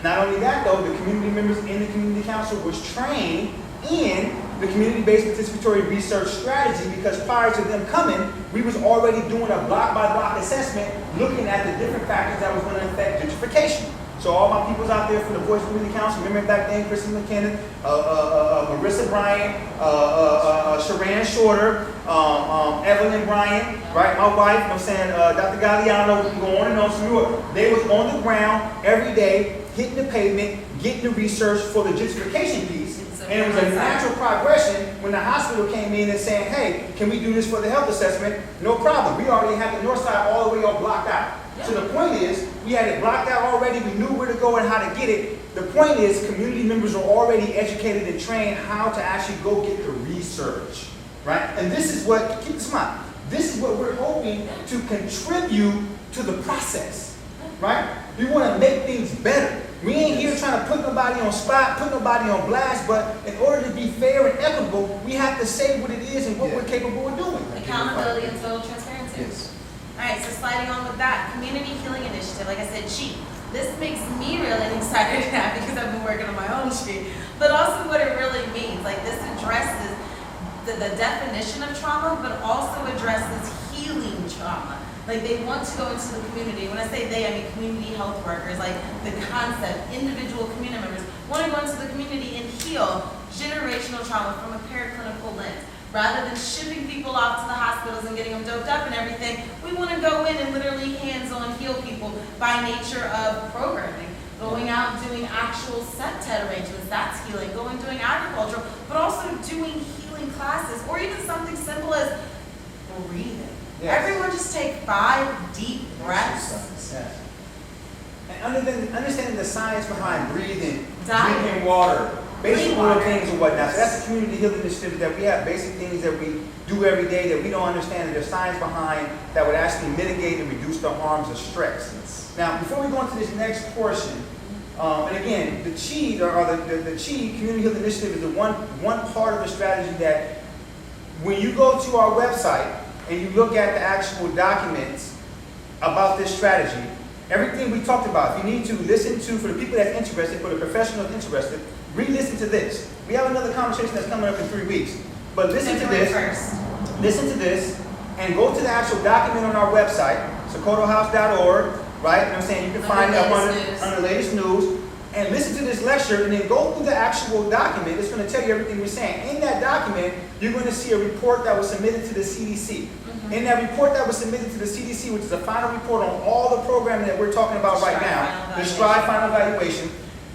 Not only that though, the community members in the community council was trained in the community-based participatory research strategy, because prior to them coming, we was already doing a block-by-block assessment looking at the different factors that was going to affect gentrification. So all my peoples out there from the Voice Community Council, remember back then, Kristen McKinnon, Marissa Bryant, Sharan Shorter, Evelyn Bryant, right, my wife, you know what I'm saying, Dr. Galliano, we can go on and on. So they was on the ground every day, hitting the pavement, getting the research for the gentrification piece. And it was a natural progression when the hospital came in and saying, hey, can we do this for the health assessment? No problem. We already had the north side all the way all blocked out. Yeah. So the point is, we had it blocked out already. We knew where to go and how to get it. The point is, community members are already educated and trained how to actually go get the research, right? And this is what, keep this in mind, This is what we're hoping to contribute to the process, right? We want to make things better. We ain't here trying to put nobody on spot, put nobody on blast, but in order to be fair and equitable, we have to say what it is and what we're capable of doing. Accountability and total transparency. Yes. All right, so sliding on with that, Community Healing Initiative, like I said, CHEAT. This makes me really excited now because I've been working on my own street, but also what it really means. Like this addresses the definition of trauma, but also addresses healing trauma. Like they want to go into the community. When I say they, I mean community health workers, like the concept, individual community members want to go into the community and heal generational trauma from a paraclinical lens. Rather than shipping people off to the hospitals and getting them doped up and everything, we want to go in and literally hands-on heal people by nature of programming. Going out doing actual septet arrangements, that's healing. Going doing agricultural, but also doing healing classes, or even something simple as breathing. Yes. Everyone just take 5 deep breaths. Yes. And understanding the science behind breathing, Diet. drinking water, basic Clean little water. things and whatnot. So that's the community healing initiative that we have, basic things that we do every day that we don't understand that there's science behind that would actually mitigate and reduce the harms of stress. Now, before we go into this next portion, and again, the CHI, or the CHI Community Healing Initiative is the one part of the strategy that when you go to our website and you look at the actual documents about this strategy, everything we talked about, if you need to listen to, for the people that's interested, for the professionals interested, re-listen to this. We have another conversation that's coming up in 3 weeks. But listen to this, listen to this, and go to the actual document on our website, socotohouse.org, right? You know what I'm saying? You can find it up under the latest news. And listen to this lecture, and then go through the actual document. It's going to tell you everything we're saying. In that document, you're going to see a report that was submitted to the CDC. In that report that was submitted to the CDC, which is a final report on all the programming that we're talking about right now, the STRIDE final evaluation,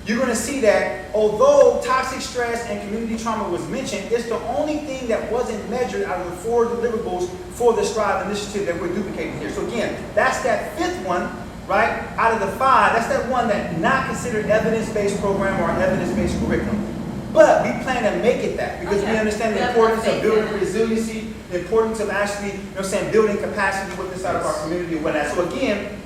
you're going to see that although toxic stress and community trauma was mentioned, it's the only thing that wasn't measured out of the 4 deliverables for the STRIDE initiative that we're duplicating here. So again, that's that 5th one, right? Out of the 5, that's that one that not considered evidence-based program or evidence-based curriculum. But we plan to make it that because we understand the importance of building resiliency, the importance of actually, you know what I'm saying, building capacity with this out of our community and whatnot. So again,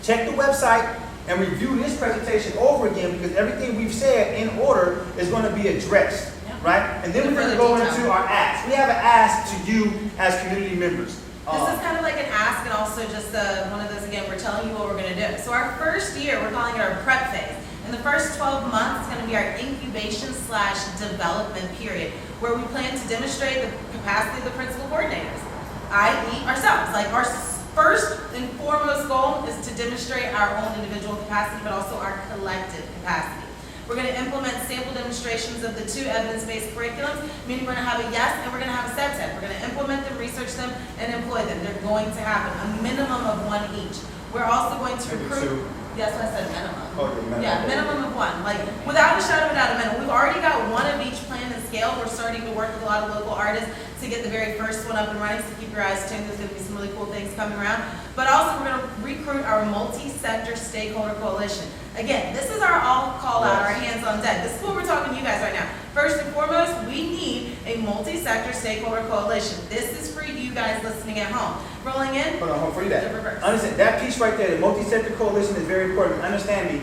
check the website and review this presentation over again because everything we've said in order is going to be addressed, right? And then we're going to go into our ask. We have an ask to you as community members. This is kind of like an ask and also just one of those, again, we're telling you what we're going to do. So our first year, we're calling it our prep phase. In the first 12 months, it's going to be our incubation/development period, where we plan to demonstrate the capacity of the principal coordinators, i.e. ourselves. Like our first and foremost goal is to demonstrate our own individual capacity, but also our collective capacity. We're going to implement sample demonstrations of the 2 evidence-based curriculums, meaning we're going to have a yes and we're going to have a set. We're going to implement them, research them, and employ them. They're going to happen, a minimum of 1 each. We're also going to recruit. Yes, I said minimum. minimum. Yeah, minimum of 1. Like, without a shadow of a doubt, a minimum. We've already got 1 of each plan and scale. We're starting to work with a lot of local artists to get the very first one up and running, so keep your eyes tuned. There's going to be some really cool things coming around. But also, we're going to recruit our multi-sector stakeholder coalition. Again, this is our all call out, our hands on deck. This is what we're talking to you guys right now. First and foremost, we need a multi-sector stakeholder coalition. This is for you guys listening at home. Rolling in. Hold on, for you that. The reverse. Understand, that piece right there, the multi-sector coalition is very important. Understand me,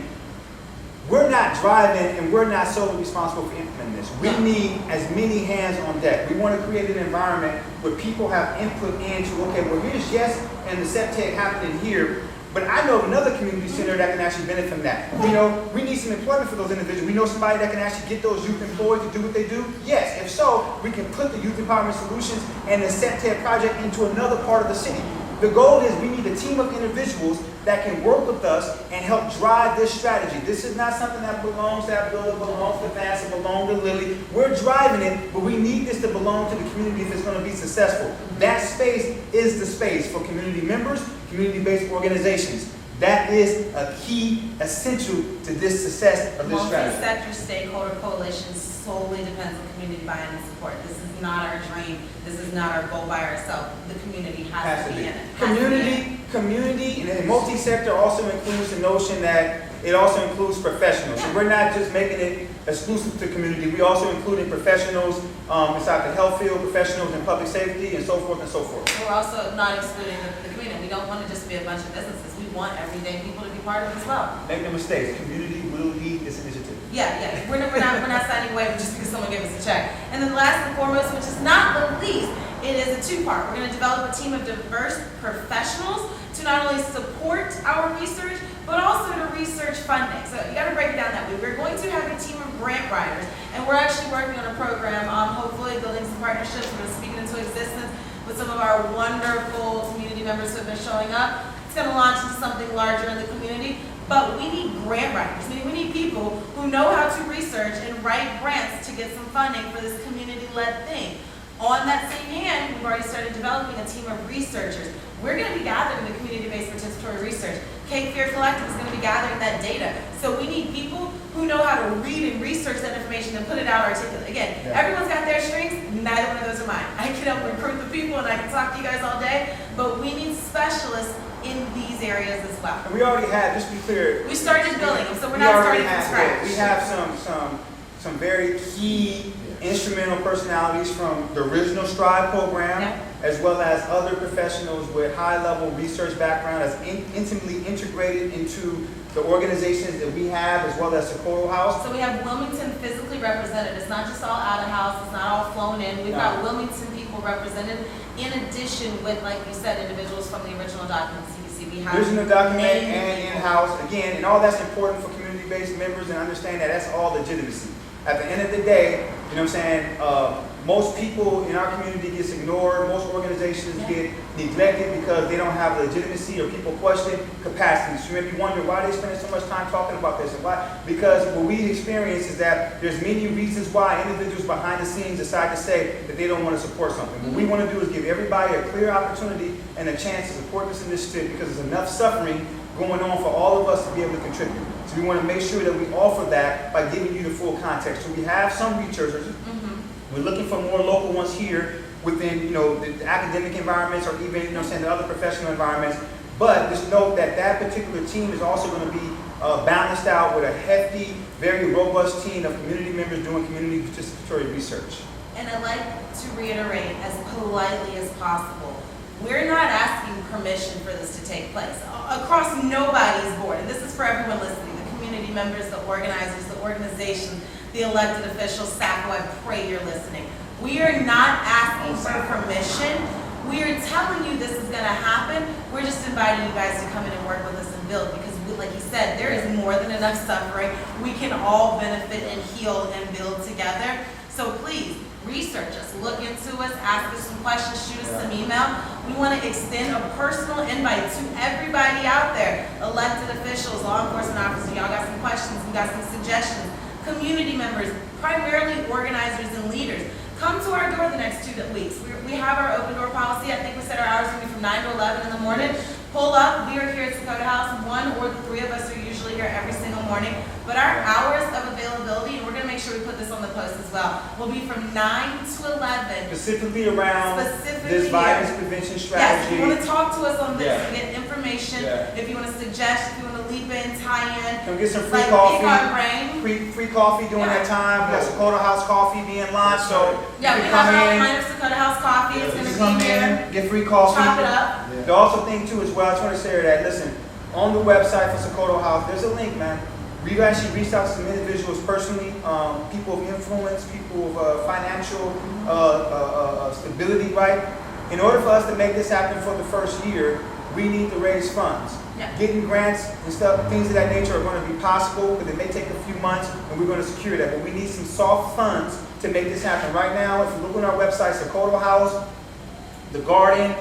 we're not driving and we're not solely responsible for implementing this. We need as many hands on deck. We want to create an environment where people have input into, okay, well here's yes and the septet happening here, but I know of another community center that can actually benefit from that. You know, we need some employment for those individuals. We know somebody that can actually get those youth employed to do what they do. Yes, if so, we can put the Youth Empowerment Solutions and the septet project into another part of the city. The goal is we need a team of individuals that can work with us and help drive this strategy. This is not something that belongs to Abdullah, belongs to Vance, or belongs to Lily. We're driving it, but we need this to belong to the community if it's going to be successful. That space is the space for community members, community-based organizations. That is a key, essential to this success of this strategy. Multi-sector stakeholder coalition solely depends on community buy-in and support. This is not our dream. This is not our goal by ourselves. The community has to be in it. Community community and multi-sector also includes the notion that it also includes professionals. So we're not just making it exclusive to community. We also including professionals inside the health field, professionals in public safety, and so forth and so forth. We're also not excluding the community. We don't want to just be a bunch of businesses. We want everyday people to be part of it as well. Make no mistakes, community will lead this initiative. Yeah. We're not signing away just because someone gave us a check. And then last and foremost, which is not the least, it is a two-part. We're going to develop a team of diverse professionals to not only support our research, but also to research funding. So you got to break it down that way. We're going to have a team of grant writers, and we're actually working on a program, hopefully building some partnerships. We're going to speak it into existence with some of our wonderful community members who have been showing up. It's going to launch into something larger in the community. But we need grant writers. We need people who know how to research and write grants to get some funding for this community-led thing. On that same hand, we've already started developing a team of researchers. We're going to be gathering the community-based participatory research. Cape Fear Collective is going to be gathering that data. So we need people who know how to read and research that information and put it out articulate. Again, everyone's got their strengths. Neither one of those are mine. I can help recruit the people and I can talk to you guys all day, but we need specialists in these areas as well. And we already have, just to be clear, we started building them, so we're not starting from scratch. We have some very key instrumental personalities from the original STRIVE program, as well as other professionals with high-level research background that's intimately integrated into the organizations that we have, as well as Socorro House. So we have Wilmington physically represented. It's not just all out of house, it's not all flown in. We've got Wilmington people represented, in addition with, like you said, individuals from the original document CBC. We have original document and in-house, again, and all that's important for community-based members, and understand that that's all legitimacy. At the end of the day, you know what I'm saying, most people in our community gets ignored, most organizations get neglected because they don't have legitimacy or people question capacity. So you may be wondering why they spend so much time talking about this and why. Because what we experience is that there's many reasons why individuals behind the scenes decide to say that they don't want to support something. What we want to do is give everybody a clear opportunity and a chance to support this initiative because there's enough suffering going on for all of us to be able to contribute. So we want to make sure that we offer that by giving you the full context. So we have some researchers. We're looking for more local ones here within, you know, the academic environments or even, you know, saying the other professional environments. But just note that that particular team is also going to be balanced out with a hefty, very robust team of community members doing community participatory research. And I'd like to reiterate as politely as possible, we're not asking permission for this to take place across nobody's board. And this is for everyone listening, the community members, the organizers, the organizations, the elected officials, SACO, I pray you're listening. We are not asking for permission. We are telling you this is going to happen. We're just inviting you guys to come in and work with us and build because, like you said, there is more than enough suffering. We can all benefit and heal and build together. So please, research us, look into us, ask us some questions, shoot us some email. We want to extend a personal invite to everybody out there, elected officials, law enforcement officers. Y'all got some questions, we got some suggestions. Community members, primarily organizers and leaders. Come to our door the next 2 weeks. We have our open door policy. I think we said our hours are going to be from 9 to 11 in the morning. Pull up. We are here at Dakota House. One or the three of us are usually here every single morning. But our hours of availability, and we're going to make sure we put this on the post as well, will be from 9 to 11. Specifically around this violence prevention strategy. Yes, if you want to talk to us on this, to get information, if you want to suggest, if you want to leap in, tie in. Come get some free coffee. Pick our brain. Free coffee during that time. We got Dakota House coffee being launched. So yeah, we have our own line of Dakota House coffee. It's going to be here. Get free coffee. Chop it up. The also thing too as well, I just want to say that, listen, on the website for Socorro House, there's a link, man. We've actually reached out to some individuals personally, people of influence, people of financial stability, right? In order for us to make this happen for the first year, we need to raise funds. Getting grants and stuff, things of that nature are going to be possible, but it may take a few months, and we're going to secure that. But we need some soft funds to make this happen. Right now, if you look on our website, Socorro House, the Garden,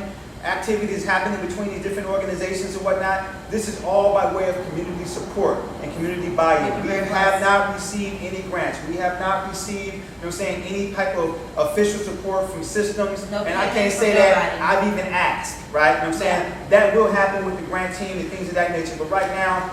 activities happening between these different organizations and whatnot, this is all by way of community support and community buy-in. We have not received any grants. We have not received, you know what I'm saying, any type of official support from systems. And I can't say that I've even asked. right? You know what I'm saying? That will happen with the grant team and things of that nature. But right now,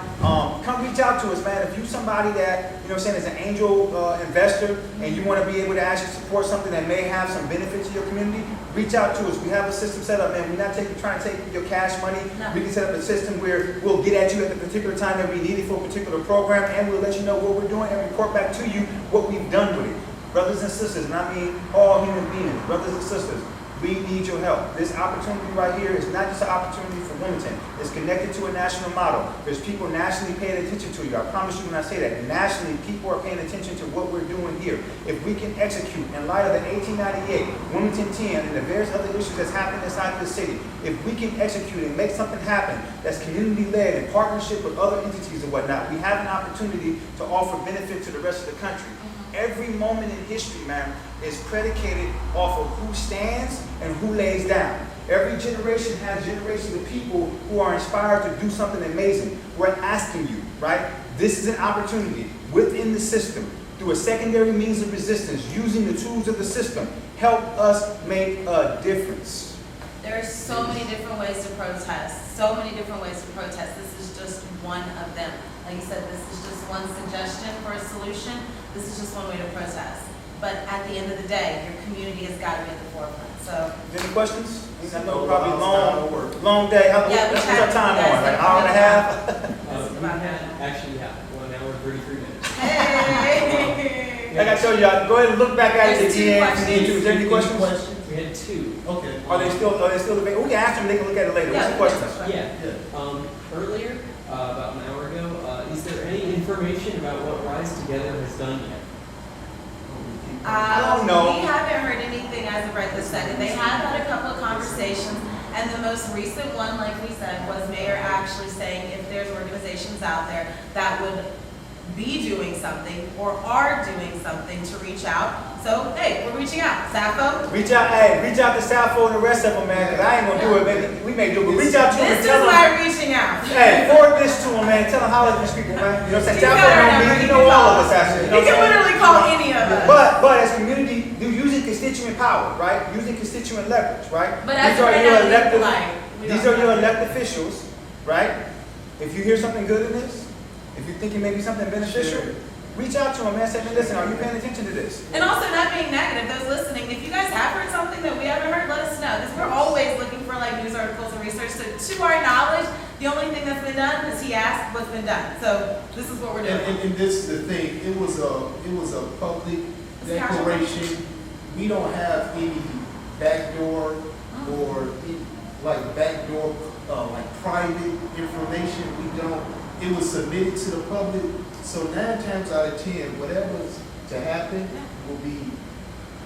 come reach out to us, man. If you're somebody that, you know what I'm saying, is an angel investor and you want to be able to actually support something that may have some benefit to your community, reach out to us. We have a system set up, man. We're not trying to take your cash money. No. We can set up a system where we'll get at you at the particular time that we need it for a particular program, and we'll let you know what we're doing and report back to you what we've done with it. Brothers and sisters, and I mean all human beings, brothers and sisters, we need your help. This opportunity right here is not just an opportunity for Wilmington. It's connected to a national model. There's people nationally paying attention to you. I promise you when I say that. Nationally, people are paying attention to what we're doing here. If we can execute in light of the 1898, Wilmington 10, and the various other issues that's happening inside the city, if we can execute and make something happen that's community-led in partnership with other entities and whatnot, we have an opportunity to offer benefit to the rest of the country. Every moment in history, man, is predicated off of who stands and who lays down. Every generation has generations of people who are inspired to do something amazing. We're asking you, right? This is an opportunity within the system, through a secondary means of resistance, using the tools of the system, help us make a difference. There are so many different ways to protest. So many different ways to protest. This is just one of them. Like you said, this is just one suggestion for a solution. This is just one way to protest. But at the end of the day, your community has got to be at the forefront. So, any questions? I know probably long day. Yeah, what's our time on? Like an hour and a half? Actually, 1 hour and 33 minutes. Hey! Like I told you, go ahead and look back at it again. Is there any questions? We had 2. Okay. Are they still debating? We can ask them, they can look at it later. What's the question? Yeah. Earlier, about an hour ago, is there any information about what Rise Together has done yet? I don't know. We haven't heard anything as of right this second. They have had a couple of conversations, and the most recent one, like we said, was Mayor actually saying if there's organizations out there that would be doing something or are doing something to reach out. So, hey, we're reaching out. Sappho? Reach out to Sappho and the rest of them, man, because I ain't going to do it. Maybe we may do it, but reach out to them and This tell is them. why reaching out. Hey, forward this to them, man. Tell them how these people, man. You know what I'm saying? Sappho know me. You know all of us, actually. You can literally call any of us. But as community, using constituent power, right? Using constituent leverage, right? But as of right now, These are your elected officials, right? If you hear something good in this, if you're thinking maybe something beneficial, reach out to them, man. Say, man, listen, are you paying attention to this? And also not being negative, those listening, if you guys have heard something that we haven't heard, let us know. Because we're always looking for like news articles and research. So to our knowledge, the only thing that's been done is he asked what's been done. So this is what we're doing. And this is the thing. It was a public declaration. We don't have any backdoor or backdoor like private information. We don't. It was submitted to the public. So 9 times out of 10, whatever's to happen will be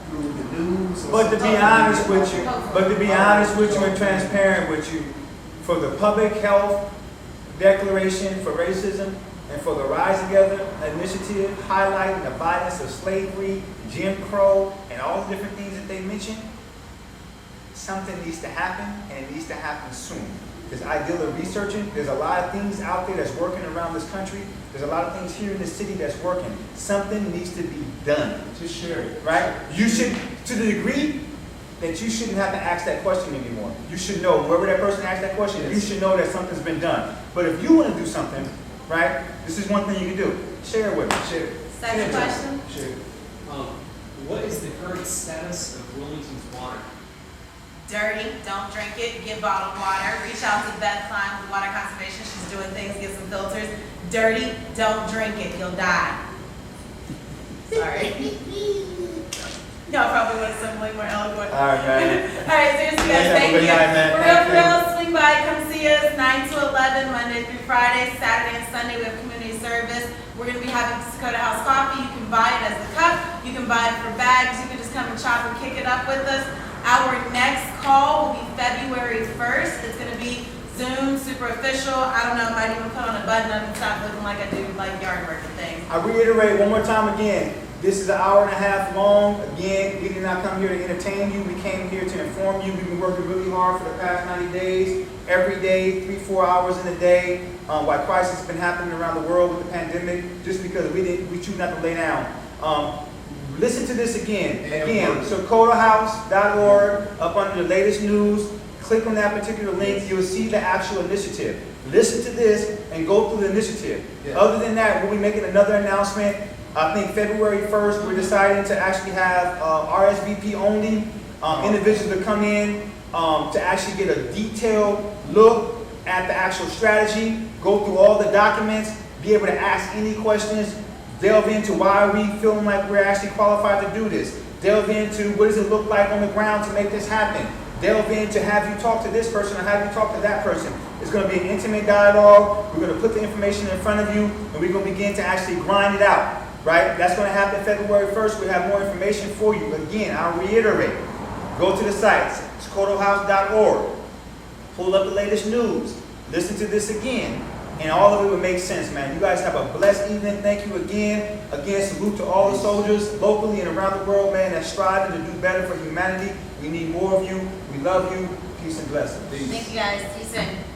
through the news. But to be honest with you, and transparent with you, for the public health declaration for racism and for the Rise Together initiative highlighting the violence of slavery, Jim Crow, and all the different things that they mentioned, something needs to happen, and it needs to happen soon. Because I deal in researching, there's a lot of things out there that's working around this country. There's a lot of things here in this city that's working. Something needs to be done. Just share it. Right? You should, to the degree that you shouldn't have to ask that question anymore. You should know, wherever that person asked that question, you should know that something's been done. But if you want to do something, right, this is one thing you can do. Share it with them. Share it. Second question. Share it. What is the current status of Wilmington's water? Dirty, don't drink it, get bottled water. Reach out to Beth Klein with Water Conservation. She's doing things, get some filters. Dirty, don't drink it, you'll die. Sorry. Y'all probably want something more eloquent. All right, man. All right, seriously guys, thank you. For real, swing by, come see us 9 to 11, Monday through Friday, Saturday and Sunday. We have community service. We're going to be having Dakota House coffee. You can buy it as a cup. You can buy it for bags. You can just come and chop and kick it up with us. Our next call will be February 1st. It's going to be Zoom, super official. I don't know, I might even put on a button up and stop looking like I do like yard work and things. I reiterate one more time again. This is an hour and a half long. Again, we did not come here to entertain you. We came here to inform you. We've been working really hard for the past 90 days. Every day, 3-4 hours in a day. While crisis has been happening around the world with the pandemic, just because we choose not to lay down. Listen to this again. Again, SoCodaHouse.org, up under the latest news. click on that particular link, you'll see the actual initiative. Listen to this and go through the initiative. Yeah. Other than that, we'll be making another announcement. I think February 1st, we're deciding to actually have RSVP only individuals to come in to actually get a detailed look at the actual strategy, go through all the documents, be able to ask any questions, delve into why we feeling like we're actually qualified to do this, delve into what does it look like on the ground to make this happen, delve into have you talk to this person or have you talk to that person. It's going to be an intimate dialogue. We're going to put the information in front of you and we're going to begin to actually grind it out, right? That's going to happen February 1st. We'll have more information for you. Again, I'll reiterate, go to the sites, scotohouse.org, pull up the latest news, listen to this again, and all of it will make sense, man. You guys have a blessed evening. Thank you again. Again, salute to all the soldiers locally and around the world, man, that's striving to do better for humanity. We need more of you. We love you. Peace and blessings. Thank you guys. See you soon.